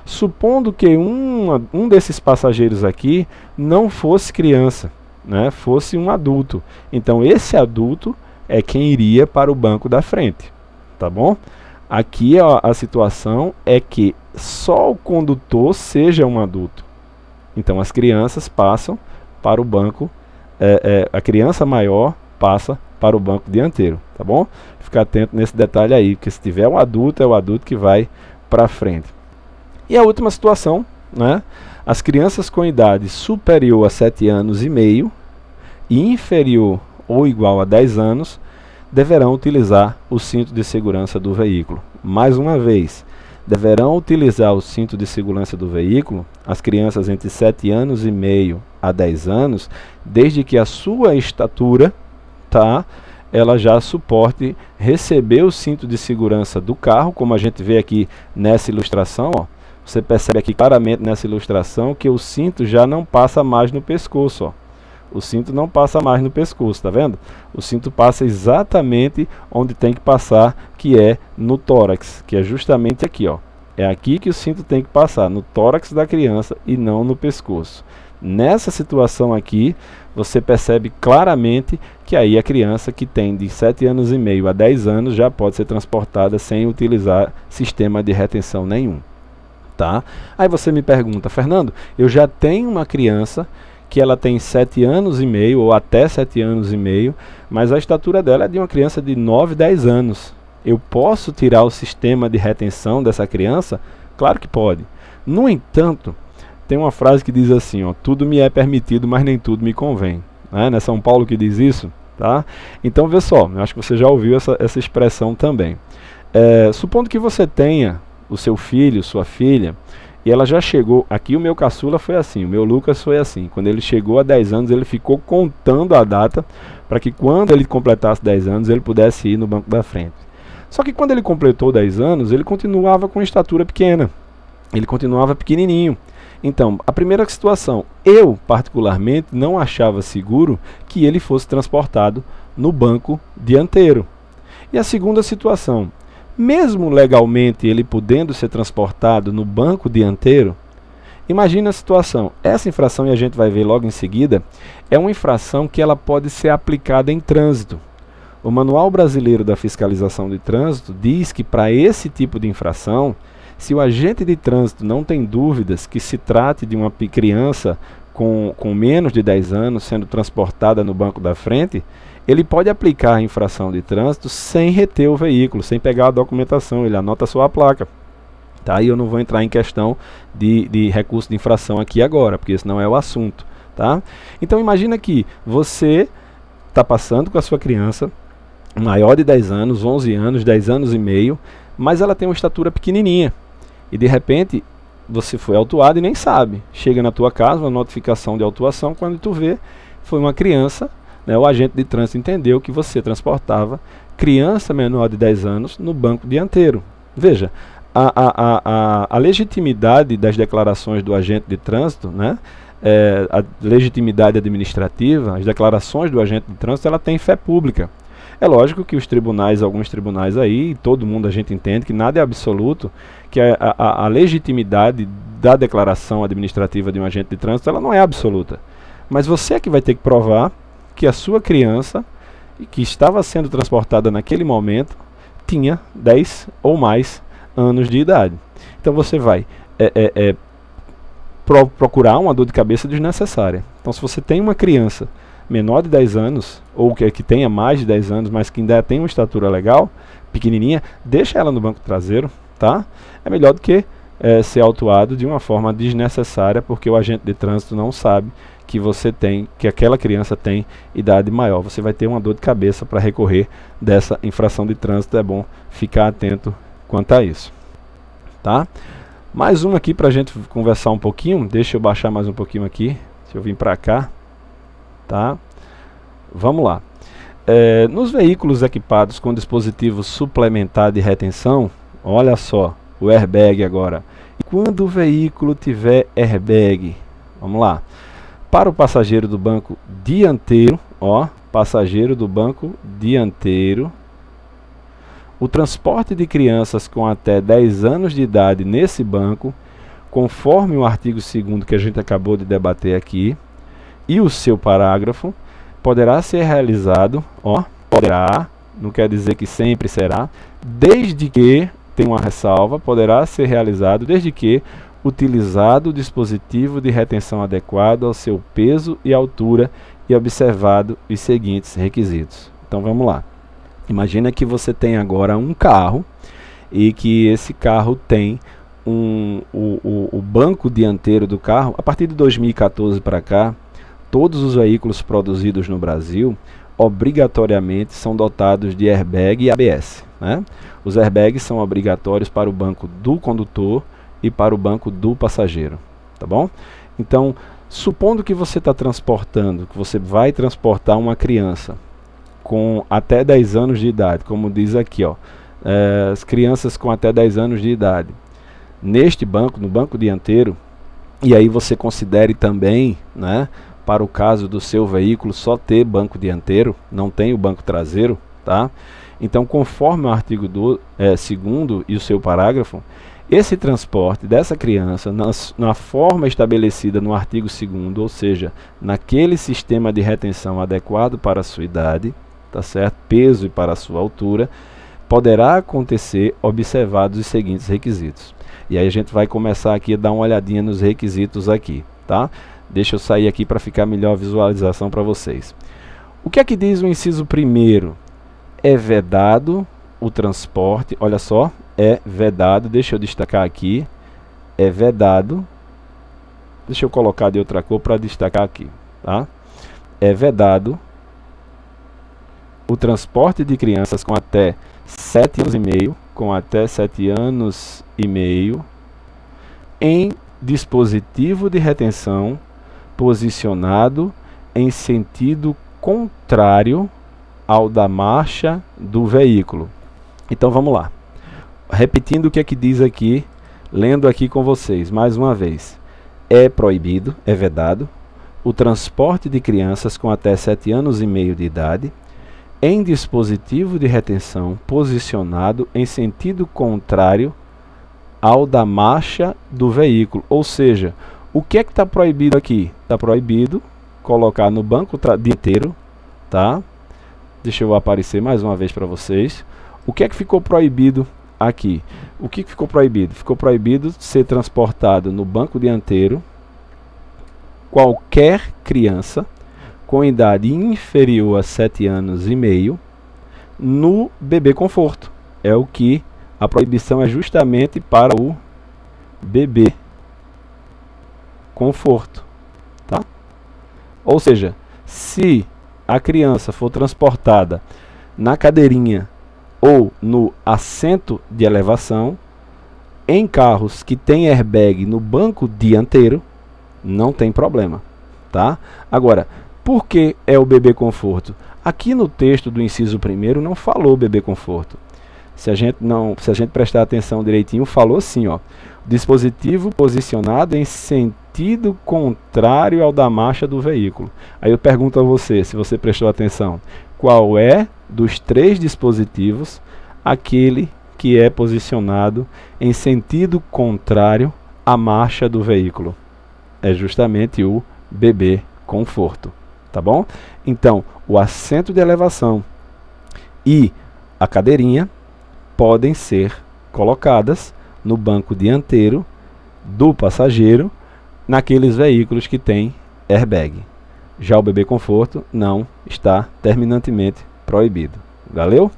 Supondo que um desses passageiros aqui não fosse criança, né, fosse um adulto. Então esse adulto é quem iria para o banco da frente, tá bom? Aqui a situação é que só o condutor seja um adulto. Então as crianças passam para o banco, a criança maior passa para o banco dianteiro, tá bom? Fica atento nesse detalhe aí, porque se tiver um adulto, é o adulto que vai para frente. E a última situação, né? As crianças com idade superior a 7 anos e meio, inferior ou igual a 10 anos, deverão utilizar o cinto de segurança do veículo. Mais uma vez, deverão utilizar o cinto de segurança do veículo as crianças entre 7 anos e meio a 10 anos, desde que a sua estatura, ela já suporte receber o cinto de segurança do carro, como a gente vê aqui nessa ilustração, ó. Você percebe aqui claramente nessa ilustração que o cinto já não passa mais no pescoço, ó. O cinto não passa mais no pescoço, tá vendo? O cinto passa exatamente onde tem que passar, que é no tórax, que é justamente aqui, ó. É aqui que o cinto tem que passar, no tórax da criança e não no pescoço. Nessa situação aqui, você percebe claramente que aí a criança que tem de 7 anos e meio a 10 anos já pode ser transportada sem utilizar sistema de retenção nenhum, tá? Aí você me pergunta, Fernando, eu já tenho uma criança que ela tem 7 anos e meio ou até 7 anos e meio, mas a estatura dela é de uma criança de 9, 10 anos. Eu posso tirar o sistema de retenção dessa criança? Claro que pode. No entanto, tem uma frase que diz assim, ó, tudo me é permitido, mas nem tudo me convém. Não é São Paulo que diz isso? Tá? Então, vê só, eu acho que você já ouviu essa expressão também. Supondo que você tenha o seu filho, sua filha, e ela já chegou, aqui o meu caçula foi assim, o meu Lucas foi assim, quando ele chegou a 10 anos, ele ficou contando a data, para que quando ele completasse 10 anos, ele pudesse ir no banco da frente. Só que quando ele completou 10 anos, ele continuava com estatura pequena, ele continuava pequenininho. Então, a primeira situação, eu particularmente não achava seguro que ele fosse transportado no banco dianteiro. E a segunda situação, mesmo legalmente ele podendo ser transportado no banco dianteiro, imagina a situação, essa infração, e a gente vai ver logo em seguida, é uma infração que ela pode ser aplicada em trânsito. O Manual Brasileiro da Fiscalização de Trânsito diz que para esse tipo de infração, se o agente de trânsito não tem dúvidas que se trate de uma criança com menos de 10 anos sendo transportada no banco da frente, ele pode aplicar a infração de trânsito sem reter o veículo, sem pegar a documentação, ele anota só a placa. Tá? E eu não vou entrar em questão de recurso de infração aqui agora, porque esse não é o assunto. Tá? Então imagina que você está passando com a sua criança, maior de 10 anos, 11 anos, 10 anos e meio, mas ela tem uma estatura pequenininha. E de repente você foi autuado e nem sabe. Chega na tua casa uma notificação de autuação, quando tu vê, foi uma criança, né, o agente de trânsito entendeu que você transportava criança menor de 10 anos no banco dianteiro. Veja, a legitimidade das declarações do agente de trânsito, né, a legitimidade administrativa, as declarações do agente de trânsito, ela tem fé pública. É lógico que os tribunais, alguns tribunais aí, todo mundo a gente entende que nada é absoluto, que a legitimidade da declaração administrativa de um agente de trânsito, ela não é absoluta. Mas você é que vai ter que provar que a sua criança, que estava sendo transportada naquele momento, tinha 10 ou mais anos de idade. Então você vai procurar uma dor de cabeça desnecessária. Então se você tem uma criança menor de 10 anos, ou que tenha mais de 10 anos, mas que ainda tem uma estatura legal, pequenininha, deixa ela no banco traseiro, tá? É melhor do que ser autuado de uma forma desnecessária, porque o agente de trânsito não sabe que você tem, que aquela criança tem idade maior. Você vai ter uma dor de cabeça para recorrer dessa infração de trânsito, é bom ficar atento quanto a isso, tá? Mais uma aqui para a gente conversar um pouquinho, deixa eu baixar mais um pouquinho aqui, deixa eu vir para cá. Tá? Vamos lá. Nos veículos equipados com dispositivo suplementar de retenção, olha só, o airbag agora. E quando o veículo tiver airbag, vamos lá. Para o passageiro do banco dianteiro, ó, passageiro do banco dianteiro, o transporte de crianças com até 10 anos de idade nesse banco, conforme o artigo 2º que a gente acabou de debater aqui, e o seu parágrafo, poderá ser realizado, ó, poderá, não quer dizer que sempre será, desde que, tem uma ressalva, poderá ser realizado desde que utilizado o dispositivo de retenção adequado ao seu peso e altura e observado os seguintes requisitos. Então vamos lá. Imagina que você tem agora um carro e que esse carro tem o banco dianteiro do carro, a partir de 2014 para cá, todos os veículos produzidos no Brasil obrigatoriamente são dotados de airbag e ABS, né? Os airbags são obrigatórios para o banco do condutor e para o banco do passageiro, tá bom? Então, supondo que você está transportando, que você vai transportar uma criança com até 10 anos de idade, como diz aqui, ó, as crianças com até 10 anos de idade, neste banco, no banco dianteiro, e aí você considere também, né, para o caso do seu veículo só ter banco dianteiro, não tem o banco traseiro, tá? Então, conforme o artigo 2º e o seu parágrafo, esse transporte dessa criança na forma estabelecida no artigo 2º, ou seja, naquele sistema de retenção adequado para a sua idade, tá certo? Peso e para a sua altura, poderá acontecer observados os seguintes requisitos. E aí a gente vai começar aqui a dar uma olhadinha nos requisitos aqui, tá? Deixa eu sair aqui para ficar melhor a visualização para vocês. O que é que diz o inciso 1º? É vedado o transporte, olha só, é vedado, deixa eu destacar aqui, é vedado, deixa eu colocar de outra cor para destacar aqui, tá? É vedado o transporte de crianças com até 7 anos e meio, em dispositivo de retenção posicionado em sentido contrário ao da marcha do veículo. Então vamos lá. Repetindo o que é que diz aqui, lendo aqui com vocês, mais uma vez. É proibido, é vedado, o transporte de crianças com até 7 anos e meio de idade em dispositivo de retenção posicionado em sentido contrário ao da marcha do veículo. Ou seja, o que é que está proibido aqui? Está proibido colocar no banco dianteiro, tá? Deixa eu aparecer mais uma vez para vocês. O que é que ficou proibido aqui? O que ficou proibido? Ficou proibido ser transportado no banco dianteiro qualquer criança com idade inferior a 7 anos e meio no bebê conforto. É o que a proibição é justamente para o bebê conforto, tá? Ou seja, se a criança for transportada na cadeirinha ou no assento de elevação, em carros que tem airbag no banco dianteiro, não tem problema, tá? Agora, por que é o bebê conforto? Aqui no texto do inciso 1º não falou bebê conforto. Se a gente prestar atenção direitinho, falou assim, ó, dispositivo posicionado em sentido contrário ao da marcha do veículo. Aí eu pergunto a você, se você prestou atenção, qual é dos 3 dispositivos aquele que é posicionado em sentido contrário à marcha do veículo? É justamente o bebê conforto, tá bom? Então, o assento de elevação e a cadeirinha podem ser colocadas no banco dianteiro do passageiro naqueles veículos que têm airbag. Já o bebê conforto não, está terminantemente proibido. Valeu?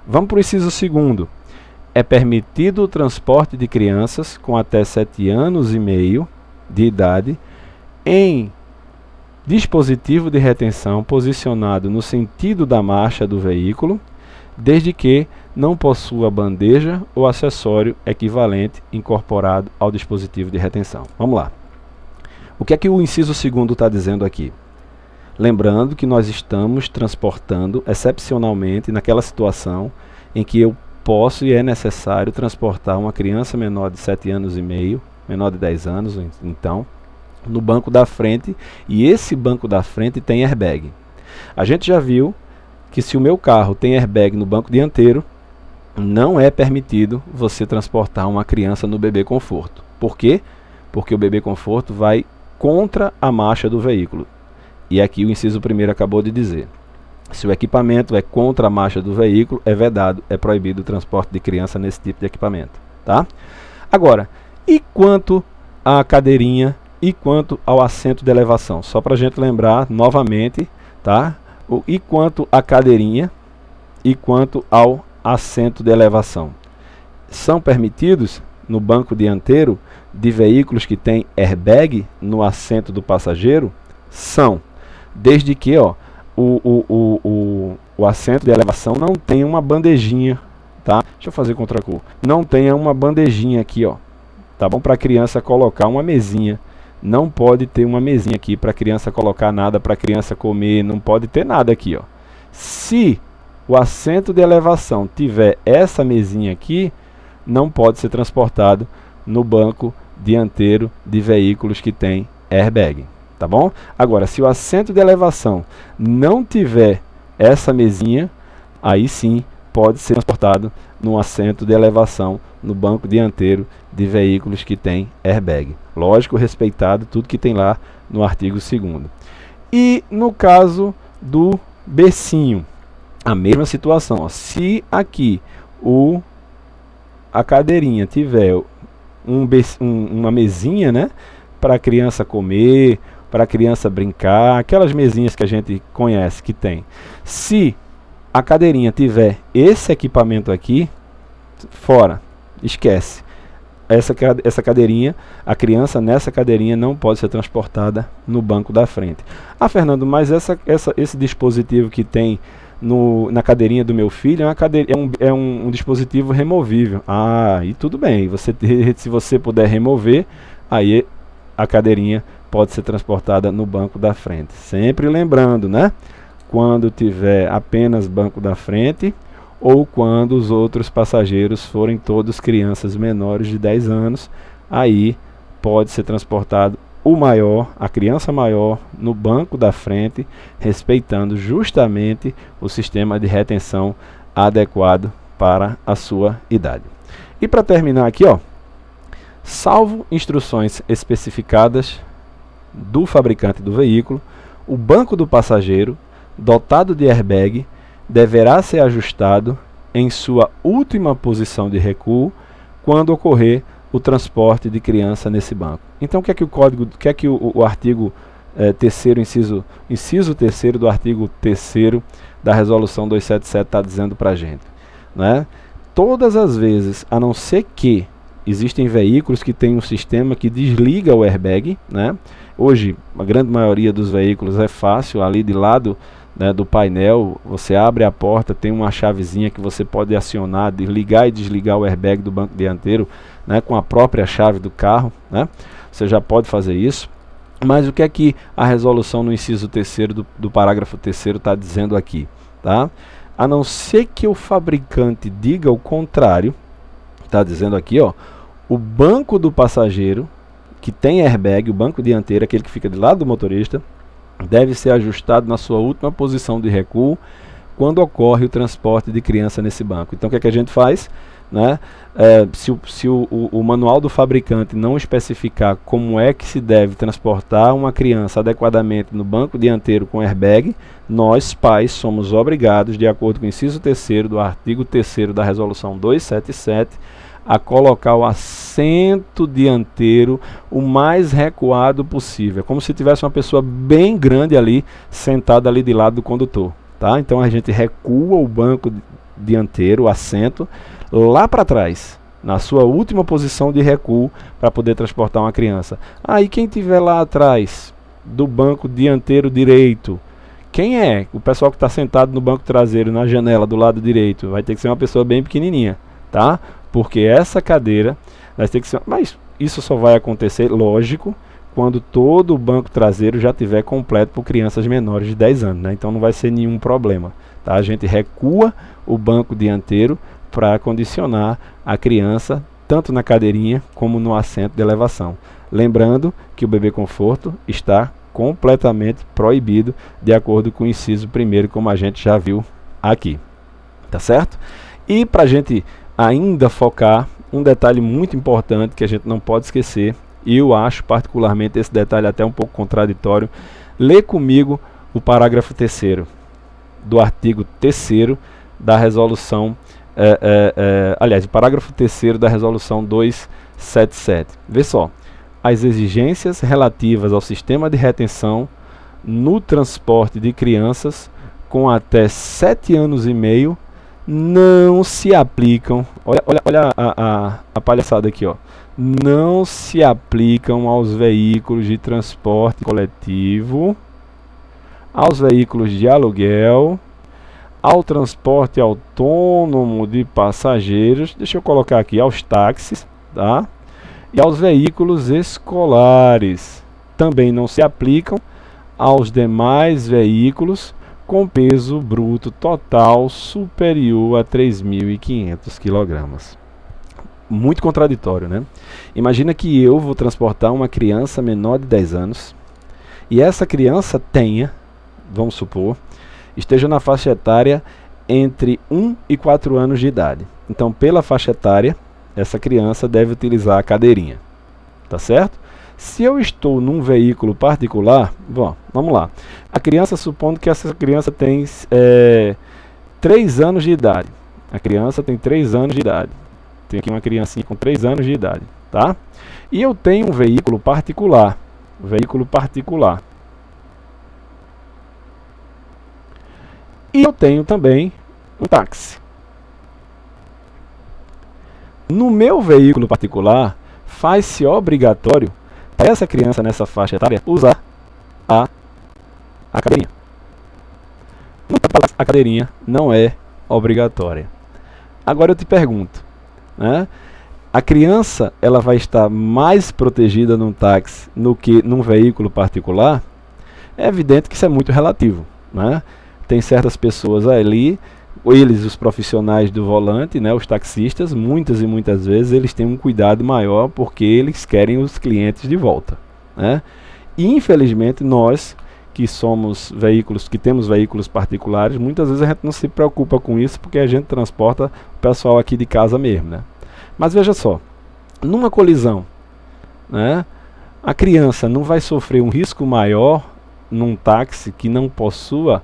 Vamos para o inciso 2º. É permitido o transporte de crianças com até 7 anos e meio de idade em dispositivo de retenção posicionado no sentido da marcha do veículo, desde que não possua bandeja ou acessório equivalente incorporado ao dispositivo de retenção. Vamos lá. O que é que o inciso 2º está dizendo aqui? Lembrando que nós estamos transportando excepcionalmente naquela situação em que eu posso e é necessário transportar uma criança menor de 7 anos e meio, menor de 10 anos, então, no banco da frente, e esse banco da frente tem airbag. A gente já viu que se o meu carro tem airbag no banco dianteiro, não é permitido você transportar uma criança no bebê conforto. Por quê? Porque o bebê conforto vai contra a marcha do veículo. E aqui o inciso 1º acabou de dizer. Se o equipamento é contra a marcha do veículo, é vedado, é proibido o transporte de criança nesse tipo de equipamento, tá? Agora, e quanto à cadeirinha e quanto ao assento de elevação? Só para a gente lembrar novamente, tá? E quanto à cadeirinha e quanto ao assento de elevação? São permitidos no banco dianteiro de veículos que têm airbag no assento do passageiro? São. desde que ó, o assento de elevação não tenha uma bandejinha, tá? Deixa eu fazer contra a cor. Não tenha uma bandejinha aqui, ó, tá bom? Para a criança colocar uma mesinha. Não pode ter uma mesinha aqui para a criança colocar nada, para a criança comer, não pode ter nada aqui, ó. Se o assento de elevação tiver essa mesinha aqui, não pode ser transportado no banco dianteiro de veículos que tem airbag, tá bom? Agora, se o assento de elevação não tiver essa mesinha, aí sim pode ser transportado no assento de elevação no banco dianteiro de veículos que tem airbag. Lógico, respeitado tudo que tem lá no artigo 2º. E no caso do bercinho, a mesma situação, ó. Se aqui a cadeirinha tiver uma mesinha, né, para a criança comer, para a criança brincar, aquelas mesinhas que a gente conhece que tem. Se a cadeirinha tiver esse equipamento aqui, fora, esquece. Essa cadeirinha, a criança nessa cadeirinha não pode ser transportada no banco da frente. Ah, Fernando, mas esse dispositivo que tem na cadeirinha do meu filho é um dispositivo removível. Ah, e tudo bem. Se você puder remover, aí a cadeirinha pode ser transportada no banco da frente. Sempre lembrando, né? Quando tiver apenas banco da frente ou quando os outros passageiros forem todos crianças menores de 10 anos, aí pode ser transportado a criança maior no banco da frente, respeitando justamente o sistema de retenção adequado para a sua idade. E para terminar aqui, ó, salvo instruções especificadas do fabricante do veículo, o banco do passageiro, dotado de airbag, deverá ser ajustado em sua última posição de recuo quando ocorrer o transporte de criança nesse banco. Então, o que é que o artigo 3º, inciso 3º do artigo 3º da resolução 277 está dizendo para a gente, né? Todas as vezes, a não ser que existem veículos que têm um sistema que desliga o airbag, né? Hoje, a grande maioria dos veículos é fácil, ali de lado, né, do painel, você abre a porta, tem uma chavezinha que você pode acionar, ligar e desligar o airbag do banco dianteiro, né, com a própria chave do carro, né? Você já pode fazer isso. Mas o que é que a resolução no inciso 3º do parágrafo 3º está dizendo aqui, tá? A não ser que o fabricante diga o contrário, está dizendo aqui, ó, o banco do passageiro que tem airbag, o banco dianteiro, aquele que fica do lado do motorista, deve ser ajustado na sua última posição de recuo quando ocorre o transporte de criança nesse banco. Então, o que é que a gente faz? Né? Se o manual do fabricante não especificar como é que se deve transportar uma criança adequadamente no banco dianteiro com airbag, nós, pais, somos obrigados, de acordo com o inciso 3º do artigo 3º da resolução 277, a colocar o assento dianteiro o mais recuado possível. É como se tivesse uma pessoa bem grande ali, sentada ali de lado do condutor. Tá? Então a gente recua o banco dianteiro, o assento, lá para trás, na sua última posição de recuo, para poder transportar uma criança. Aí quem tiver lá atrás do banco dianteiro direito, quem é? O pessoal que está sentado no banco traseiro, na janela do lado direito, vai ter que ser uma pessoa bem pequenininha, tá? Porque essa cadeira vai ter que ser... Mas isso só vai acontecer, lógico, quando todo o banco traseiro já estiver completo por crianças menores de 10 anos, né? Então não vai ser nenhum problema, tá? A gente recua o banco dianteiro para condicionar a criança tanto na cadeirinha como no assento de elevação. Lembrando que o bebê conforto está completamente proibido de acordo com o inciso 1º, como a gente já viu aqui, tá certo? E para a gente ainda focar, um detalhe muito importante que a gente não pode esquecer, e eu acho particularmente esse detalhe até um pouco contraditório. Lê comigo o parágrafo 3º do artigo 3º da resolução, aliás, o parágrafo 3º da resolução 277. Vê só, as exigências relativas ao sistema de retenção no transporte de crianças com até 7 anos e meio não se aplicam, olha a palhaçada aqui, ó, não se aplicam aos veículos de transporte coletivo aos veículos de aluguel, ao transporte autônomo de passageiros, deixa eu colocar aqui, aos táxis, tá? E aos veículos escolares. Também não se aplicam aos demais veículos com peso bruto total superior a 3.500 kg. Muito contraditório, né? Imagina que eu vou transportar uma criança menor de 10 anos e essa criança tenha, vamos supor, esteja na faixa etária entre 1 e 4 anos de idade. Então, pela faixa etária, essa criança deve utilizar a cadeirinha. Tá certo? Se eu estou num veículo particular, bom, vamos lá. A criança, supondo que essa criança tem 3 anos de idade. A criança tem 3 anos de idade. Tem aqui uma criancinha com 3 anos de idade, tá? E eu tenho um veículo particular. E eu tenho também um táxi. No meu veículo particular, faz-se obrigatório para essa criança nessa faixa etária usar a cadeirinha. A cadeirinha não é obrigatória. Agora eu te pergunto, né? A criança ela vai estar mais protegida num táxi do que num veículo particular? É evidente que isso é muito relativo, né? Tem certas pessoas ali, eles, os profissionais do volante, né, os taxistas, muitas e muitas vezes eles têm um cuidado maior porque eles querem os clientes de volta, né? E infelizmente nós que somos veículos, que temos veículos particulares, muitas vezes a gente não se preocupa com isso porque a gente transporta o pessoal aqui de casa mesmo, né? Mas veja só, numa colisão, né, a criança não vai sofrer um risco maior num táxi que não possua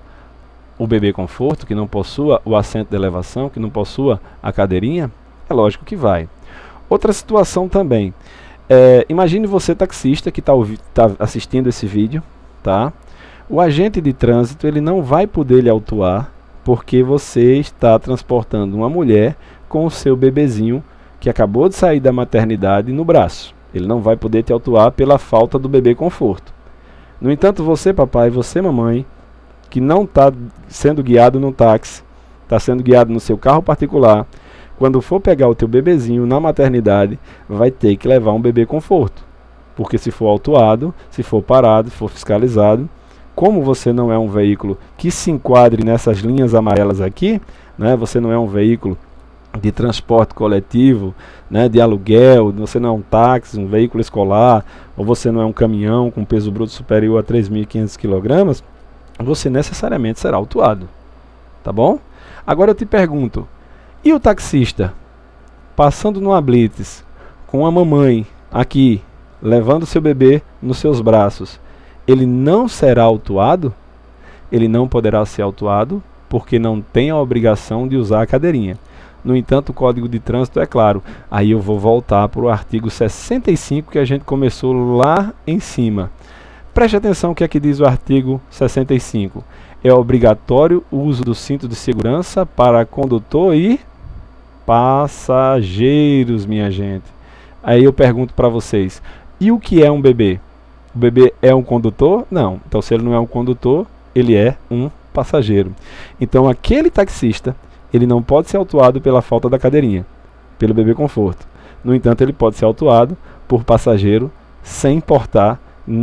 o bebê conforto, que não possua o assento de elevação, que não possua a cadeirinha? É lógico que vai. Outra situação também, imagine você taxista que está assistindo esse vídeo, tá? O agente de trânsito ele não vai poder lhe autuar porque você está transportando uma mulher com o seu bebezinho que acabou de sair da maternidade no braço. Ele não vai poder te autuar pela falta do bebê conforto. No entanto, você papai, você mamãe, que não está sendo guiado no táxi, está sendo guiado no seu carro particular, quando for pegar o teu bebezinho na maternidade, vai ter que levar um bebê conforto. Porque se for autuado, se for parado, se for fiscalizado, como você não é um veículo que se enquadre nessas linhas amarelas aqui, né, você não é um veículo de transporte coletivo, né, de aluguel, você não é um táxi, um veículo escolar, ou você não é um caminhão com peso bruto superior a 3.500 kg, você necessariamente será autuado, tá bom? Agora eu te pergunto, e o taxista passando numa blitz com a mamãe aqui, levando seu bebê nos seus braços, ele não será autuado? Ele não poderá ser autuado porque não tem a obrigação de usar a cadeirinha. No entanto, o Código de Trânsito é claro. Aí eu vou voltar para o artigo 65 que a gente começou lá em cima. Preste atenção o que aqui diz o artigo 65. É obrigatório o uso do cinto de segurança para condutor e passageiros, minha gente. Aí eu pergunto para vocês, e o que é um bebê? O bebê é um condutor? Não. Então, se ele não é um condutor, ele é um passageiro. Então, aquele taxista, ele não pode ser autuado pela falta da cadeirinha, pelo bebê conforto. No entanto, ele pode ser autuado por passageiro sem portar,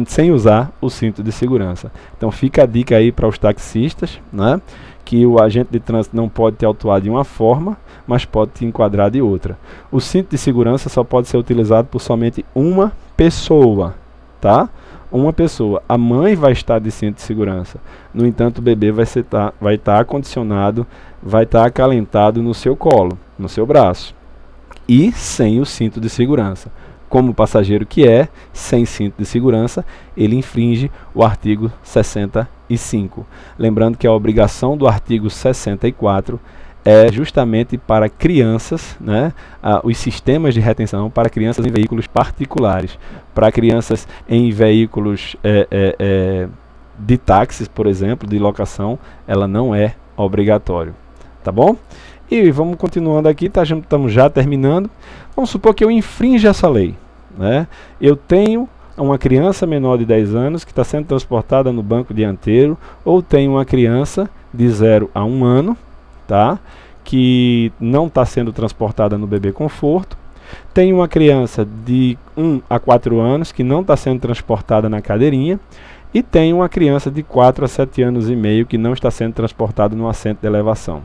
sem usar o cinto de segurança. Então fica a dica aí para os taxistas, né, que o agente de trânsito não pode te autuar de uma forma, mas pode te enquadrar de outra. O cinto de segurança só pode ser utilizado por somente uma pessoa, tá? Uma pessoa. A mãe vai estar de cinto de segurança. No entanto, o bebê vai estar acondicionado, vai estar acalentado no seu colo, no seu braço. E sem o cinto de segurança. Como passageiro que é, sem cinto de segurança, ele infringe o artigo 65. Lembrando que a obrigação do artigo 64 é justamente para crianças, né, os sistemas de retenção para crianças em veículos particulares. Para crianças em veículos de táxis, por exemplo, de locação, ela não é obrigatório. Tá bom? E vamos continuando aqui, estamos já terminando. Vamos supor que eu infrinja essa lei, né? Eu tenho uma criança menor de 10 anos que está sendo transportada no banco dianteiro, ou tem uma criança de 0 a 1 ano, tá? Que não está sendo transportada no bebê conforto. Tem uma criança de 1 a 4 anos que não está sendo transportada na cadeirinha. E tem uma criança de 4 a 7 anos e meio que não está sendo transportada no assento de elevação.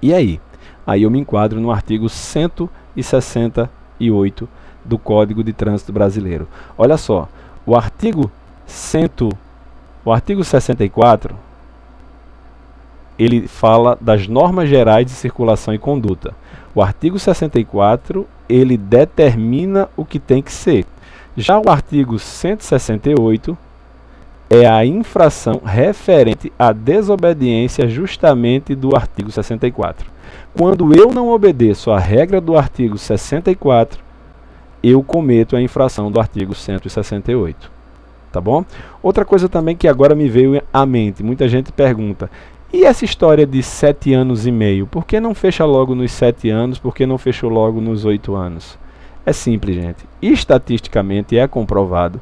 E aí? Aí eu me enquadro no artigo 168 do Código de Trânsito Brasileiro. Olha só, o artigo 64, ele fala das normas gerais de circulação e conduta. O artigo 64, ele determina o que tem que ser. Já o artigo 168 é a infração referente à desobediência justamente do artigo 64. Quando eu não obedeço à regra do artigo 64, eu cometo a infração do artigo 168. Tá bom? Outra coisa também que agora me veio à mente, muita gente pergunta, e essa história de 7 anos e meio? Por que não fecha logo nos 7 anos? Por que não fechou logo nos 8 anos? É simples, gente. Estatisticamente é comprovado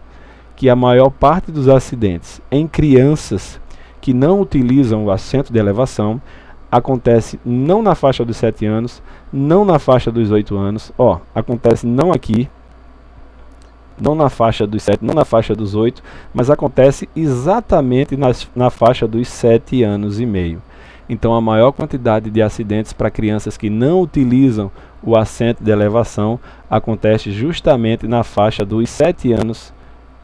que a maior parte dos acidentes em crianças que não utilizam o assento de elevação acontece não na faixa dos 7 anos, não na faixa dos 8 anos, acontece não aqui, não na faixa dos 7, não na faixa dos 8, mas acontece exatamente na faixa dos 7 anos e meio. Então a maior quantidade de acidentes para crianças que não utilizam o assento de elevação acontece justamente na faixa dos 7 anos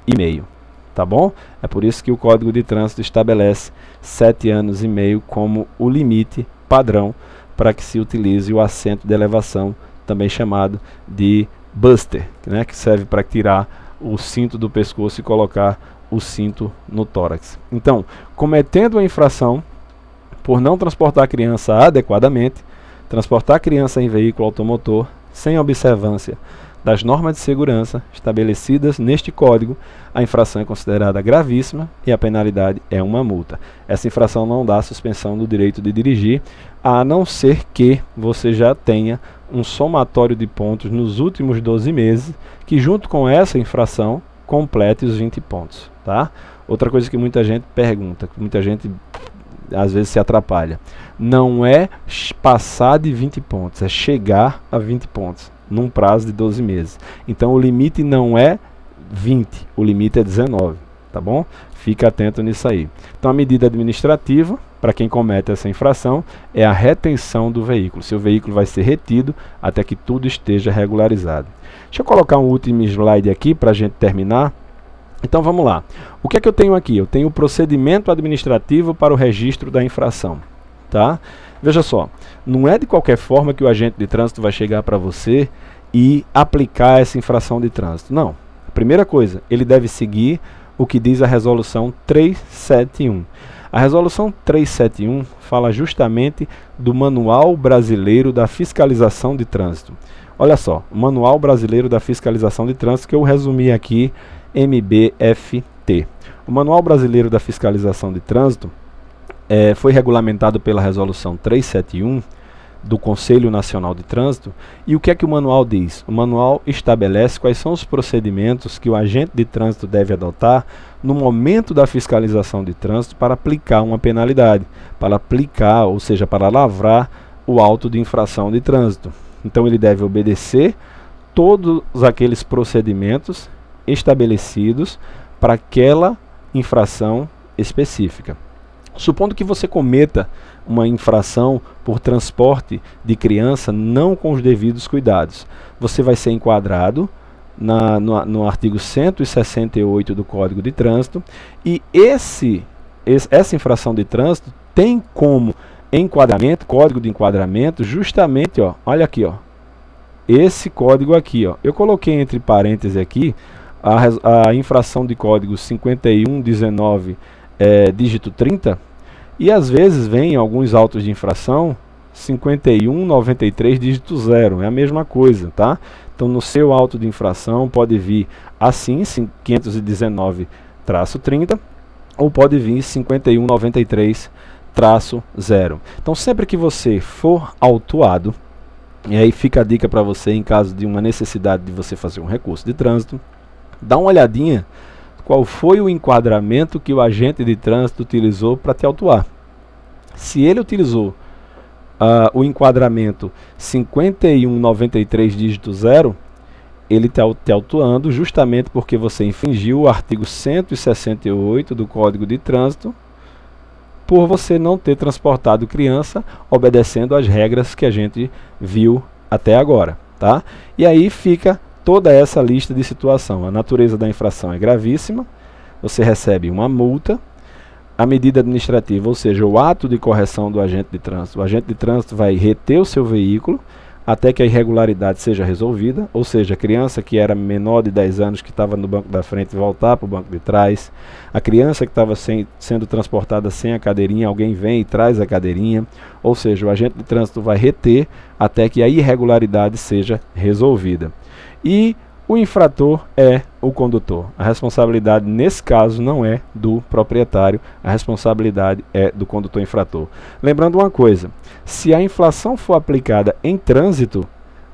e meio, tá bom? É por isso que o Código de Trânsito estabelece 7 anos e meio como o limite padrão para que se utilize o assento de elevação, também chamado de buster, né, que serve para tirar o cinto do pescoço e colocar o cinto no tórax. Então, cometendo a infração por não transportar a criança adequadamente, transportar a criança em veículo automotor sem observância das normas de segurança estabelecidas neste código, a infração é considerada gravíssima e a penalidade é uma multa. Essa infração não dá suspensão do direito de dirigir, a não ser que você já tenha um somatório de pontos nos últimos 12 meses, que junto com essa infração complete os 20 pontos. Tá? Outra coisa que muita gente pergunta, que muita gente às vezes se atrapalha, não é passar de 20 pontos, é chegar a 20 pontos. Num prazo de 12 meses. Então o limite não é 20, o limite é 19, tá bom? Fica atento nisso aí. Então a medida administrativa, para quem comete essa infração, é a retenção do veículo. Seu veículo vai ser retido até que tudo esteja regularizado. Deixa eu colocar um último slide aqui para a gente terminar. Então vamos lá. O que é que eu tenho aqui? Eu tenho o procedimento administrativo para o registro da infração, tá? Veja só, não é de qualquer forma que o agente de trânsito vai chegar para você e aplicar essa infração de trânsito. Não. A primeira coisa, ele deve seguir o que diz a resolução 371. A resolução 371 fala justamente do Manual Brasileiro da Fiscalização de Trânsito. Olha só, o Manual Brasileiro da Fiscalização de Trânsito, que eu resumi aqui, MBFT. O Manual Brasileiro da Fiscalização de Trânsito foi regulamentado pela Resolução 371 do Conselho Nacional de Trânsito. E o que é que o manual diz? O manual estabelece quais são os procedimentos que o agente de trânsito deve adotar no momento da fiscalização de trânsito para aplicar uma penalidade, para aplicar, ou seja, para lavrar o auto de infração de trânsito. Então ele deve obedecer todos aqueles procedimentos estabelecidos para aquela infração específica. Supondo que você cometa uma infração por transporte de criança não com os devidos cuidados, você vai ser enquadrado no artigo 168 do Código de Trânsito, e essa infração de trânsito tem como enquadramento, código de enquadramento, justamente, olha aqui, esse código aqui, eu coloquei entre parênteses aqui a infração de código 5119 dígito 30, e às vezes vem alguns autos de infração 5193 dígito 0, é a mesma coisa, tá? Então no seu auto de infração pode vir assim 519-30 ou pode vir 5193-0. Então sempre que você for autuado, e aí fica a dica para você em caso de uma necessidade de você fazer um recurso de trânsito, Dá uma olhadinha qual foi o enquadramento que o agente de trânsito utilizou para te autuar. Se ele utilizou o enquadramento 5193 dígito 0, ele está te autuando justamente porque você infringiu o artigo 168 do Código de Trânsito por você não ter transportado criança obedecendo às regras que a gente viu até agora, tá? E aí fica toda essa lista de situação. A natureza da infração é gravíssima, você recebe uma multa, a medida administrativa, ou seja, o ato de correção do agente de trânsito. O agente de trânsito vai reter o seu veículo até que a irregularidade seja resolvida, ou seja, a criança que era menor de 10 anos que estava no banco da frente voltar para o banco de trás, a criança que estava sendo transportada sem a cadeirinha, alguém vem e traz a cadeirinha, ou seja, o agente de trânsito vai reter até que a irregularidade seja resolvida. E o infrator é o condutor. A responsabilidade nesse caso não é do proprietário, a responsabilidade é do condutor infrator. Lembrando uma coisa, se a infração for aplicada em trânsito,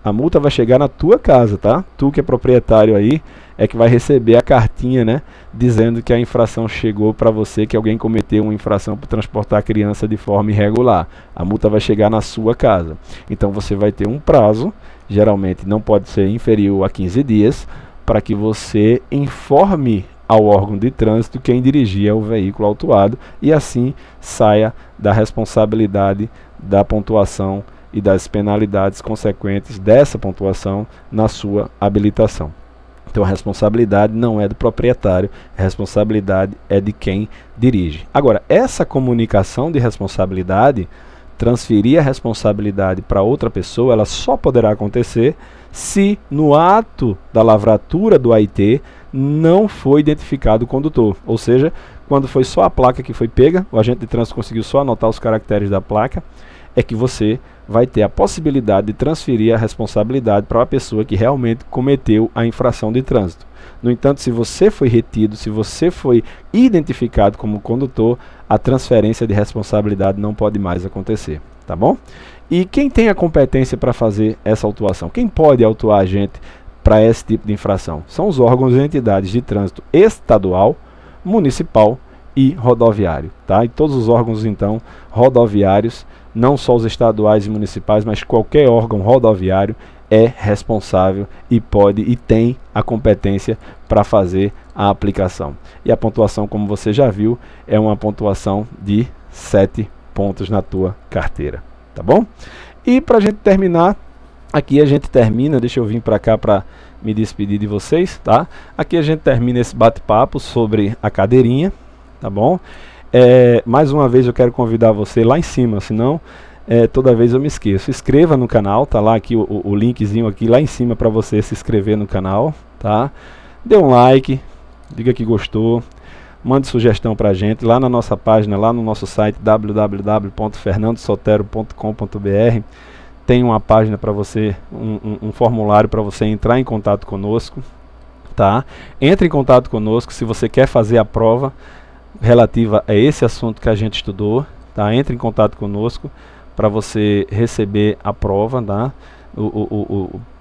a multa vai chegar na tua casa, tá? Tu que é proprietário aí, é que vai receber a cartinha, né, dizendo que a infração chegou para você, que alguém cometeu uma infração por transportar a criança de forma irregular. A multa vai chegar na sua casa. Então você vai ter um prazo, geralmente não pode ser inferior a 15 dias, para que você informe ao órgão de trânsito quem dirigia o veículo autuado e assim saia da responsabilidade da pontuação e das penalidades consequentes dessa pontuação na sua habilitação. Então a responsabilidade não é do proprietário, a responsabilidade é de quem dirige. Agora, essa comunicação de responsabilidade, transferir a responsabilidade para outra pessoa, ela só poderá acontecer se no ato da lavratura do AIT não foi identificado o condutor. Ou seja, quando foi só a placa que foi pega, o agente de trânsito conseguiu só anotar os caracteres da placa, é que você vai ter a possibilidade de transferir a responsabilidade para a pessoa que realmente cometeu a infração de trânsito. No entanto, se você foi retido, se você foi identificado como condutor, a transferência de responsabilidade não pode mais acontecer, tá bom? E quem tem a competência para fazer essa autuação? Quem pode autuar a gente para esse tipo de infração? São os órgãos e entidades de trânsito estadual, municipal e rodoviário, tá? E todos os órgãos, então, rodoviários, não só os estaduais e municipais, mas qualquer órgão rodoviário é responsável e pode e tem a competência para fazer a aplicação. E a pontuação, como você já viu, é uma pontuação de 7 pontos na tua carteira, tá bom? E para a gente terminar, aqui a gente termina, deixa eu vir para cá para me despedir de vocês, tá? Aqui a gente termina esse bate-papo sobre a cadeirinha, tá bom? Mais uma vez eu quero convidar você lá em cima, senão toda vez eu me esqueço. Se inscreva no canal, tá lá aqui o linkzinho aqui lá em cima para você se inscrever no canal, tá? Dê um like, diga que gostou, mande sugestão pra gente lá na nossa página, lá no nosso site www.fernandosotero.com.br. Tem uma página para você, um formulário para você entrar em contato conosco, tá? Entre em contato conosco se você quer fazer a prova relativa a esse assunto que a gente estudou, tá? Entre em contato conosco para você receber a prova, tá?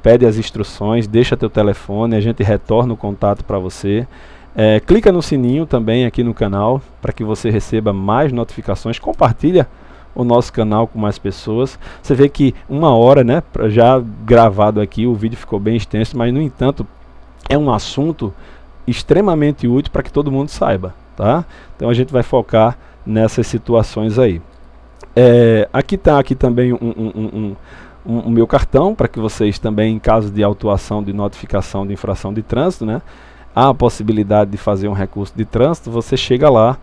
Pede as instruções, deixa teu telefone, a gente retorna o contato para você. Clica no sininho também aqui no canal para que você receba mais notificações. Compartilha o nosso canal com mais pessoas. Você vê que 1 hora, né, já gravado aqui, o vídeo ficou bem extenso, mas no entanto é um assunto extremamente útil para que todo mundo saiba, tá? Então a gente vai focar nessas situações aí. Aqui está aqui também o meu cartão para que vocês também, em caso de autuação de notificação de infração de trânsito, né, há a possibilidade de fazer um recurso de trânsito. Você chega lá,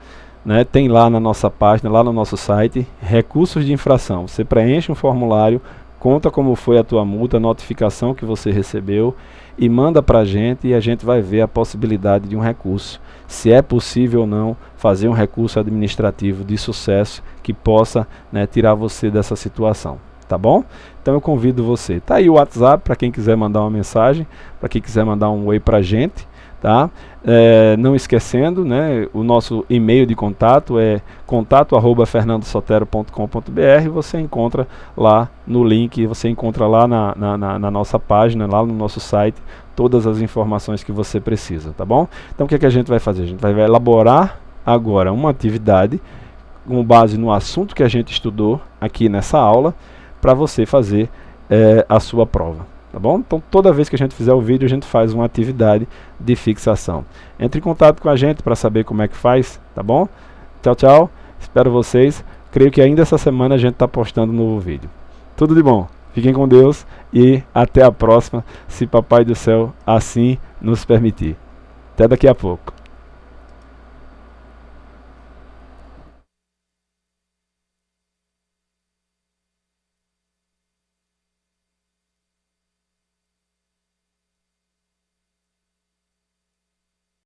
né, tem lá na nossa página, lá no nosso site, recursos de infração. Você preenche um formulário, conta como foi a tua multa, a notificação que você recebeu e manda para a gente e a gente vai ver a possibilidade de um recurso. Se é possível ou não fazer um recurso administrativo de sucesso que possa, né, tirar você dessa situação, tá bom? Então eu convido você. Tá aí o WhatsApp para quem quiser mandar uma mensagem, para quem quiser mandar um oi para a gente, tá? Não esquecendo, né, o nosso e-mail de contato é contato@fernandosotero.com.br. Você encontra lá no link, você encontra lá na nossa página, lá no nosso site, todas as informações que você precisa, tá bom? Então o que é que a gente vai fazer? A gente vai elaborar agora uma atividade com base no assunto que a gente estudou aqui nessa aula, para você fazer a sua prova, tá bom? Então toda vez que a gente fizer o vídeo, a gente faz uma atividade de fixação. Entre em contato com a gente para saber como é que faz, tá bom? Tchau, tchau, espero vocês. Creio que ainda essa semana a gente está postando um novo vídeo. Tudo de bom, fiquem com Deus e até a próxima, se Papai do Céu assim nos permitir. Até daqui a pouco.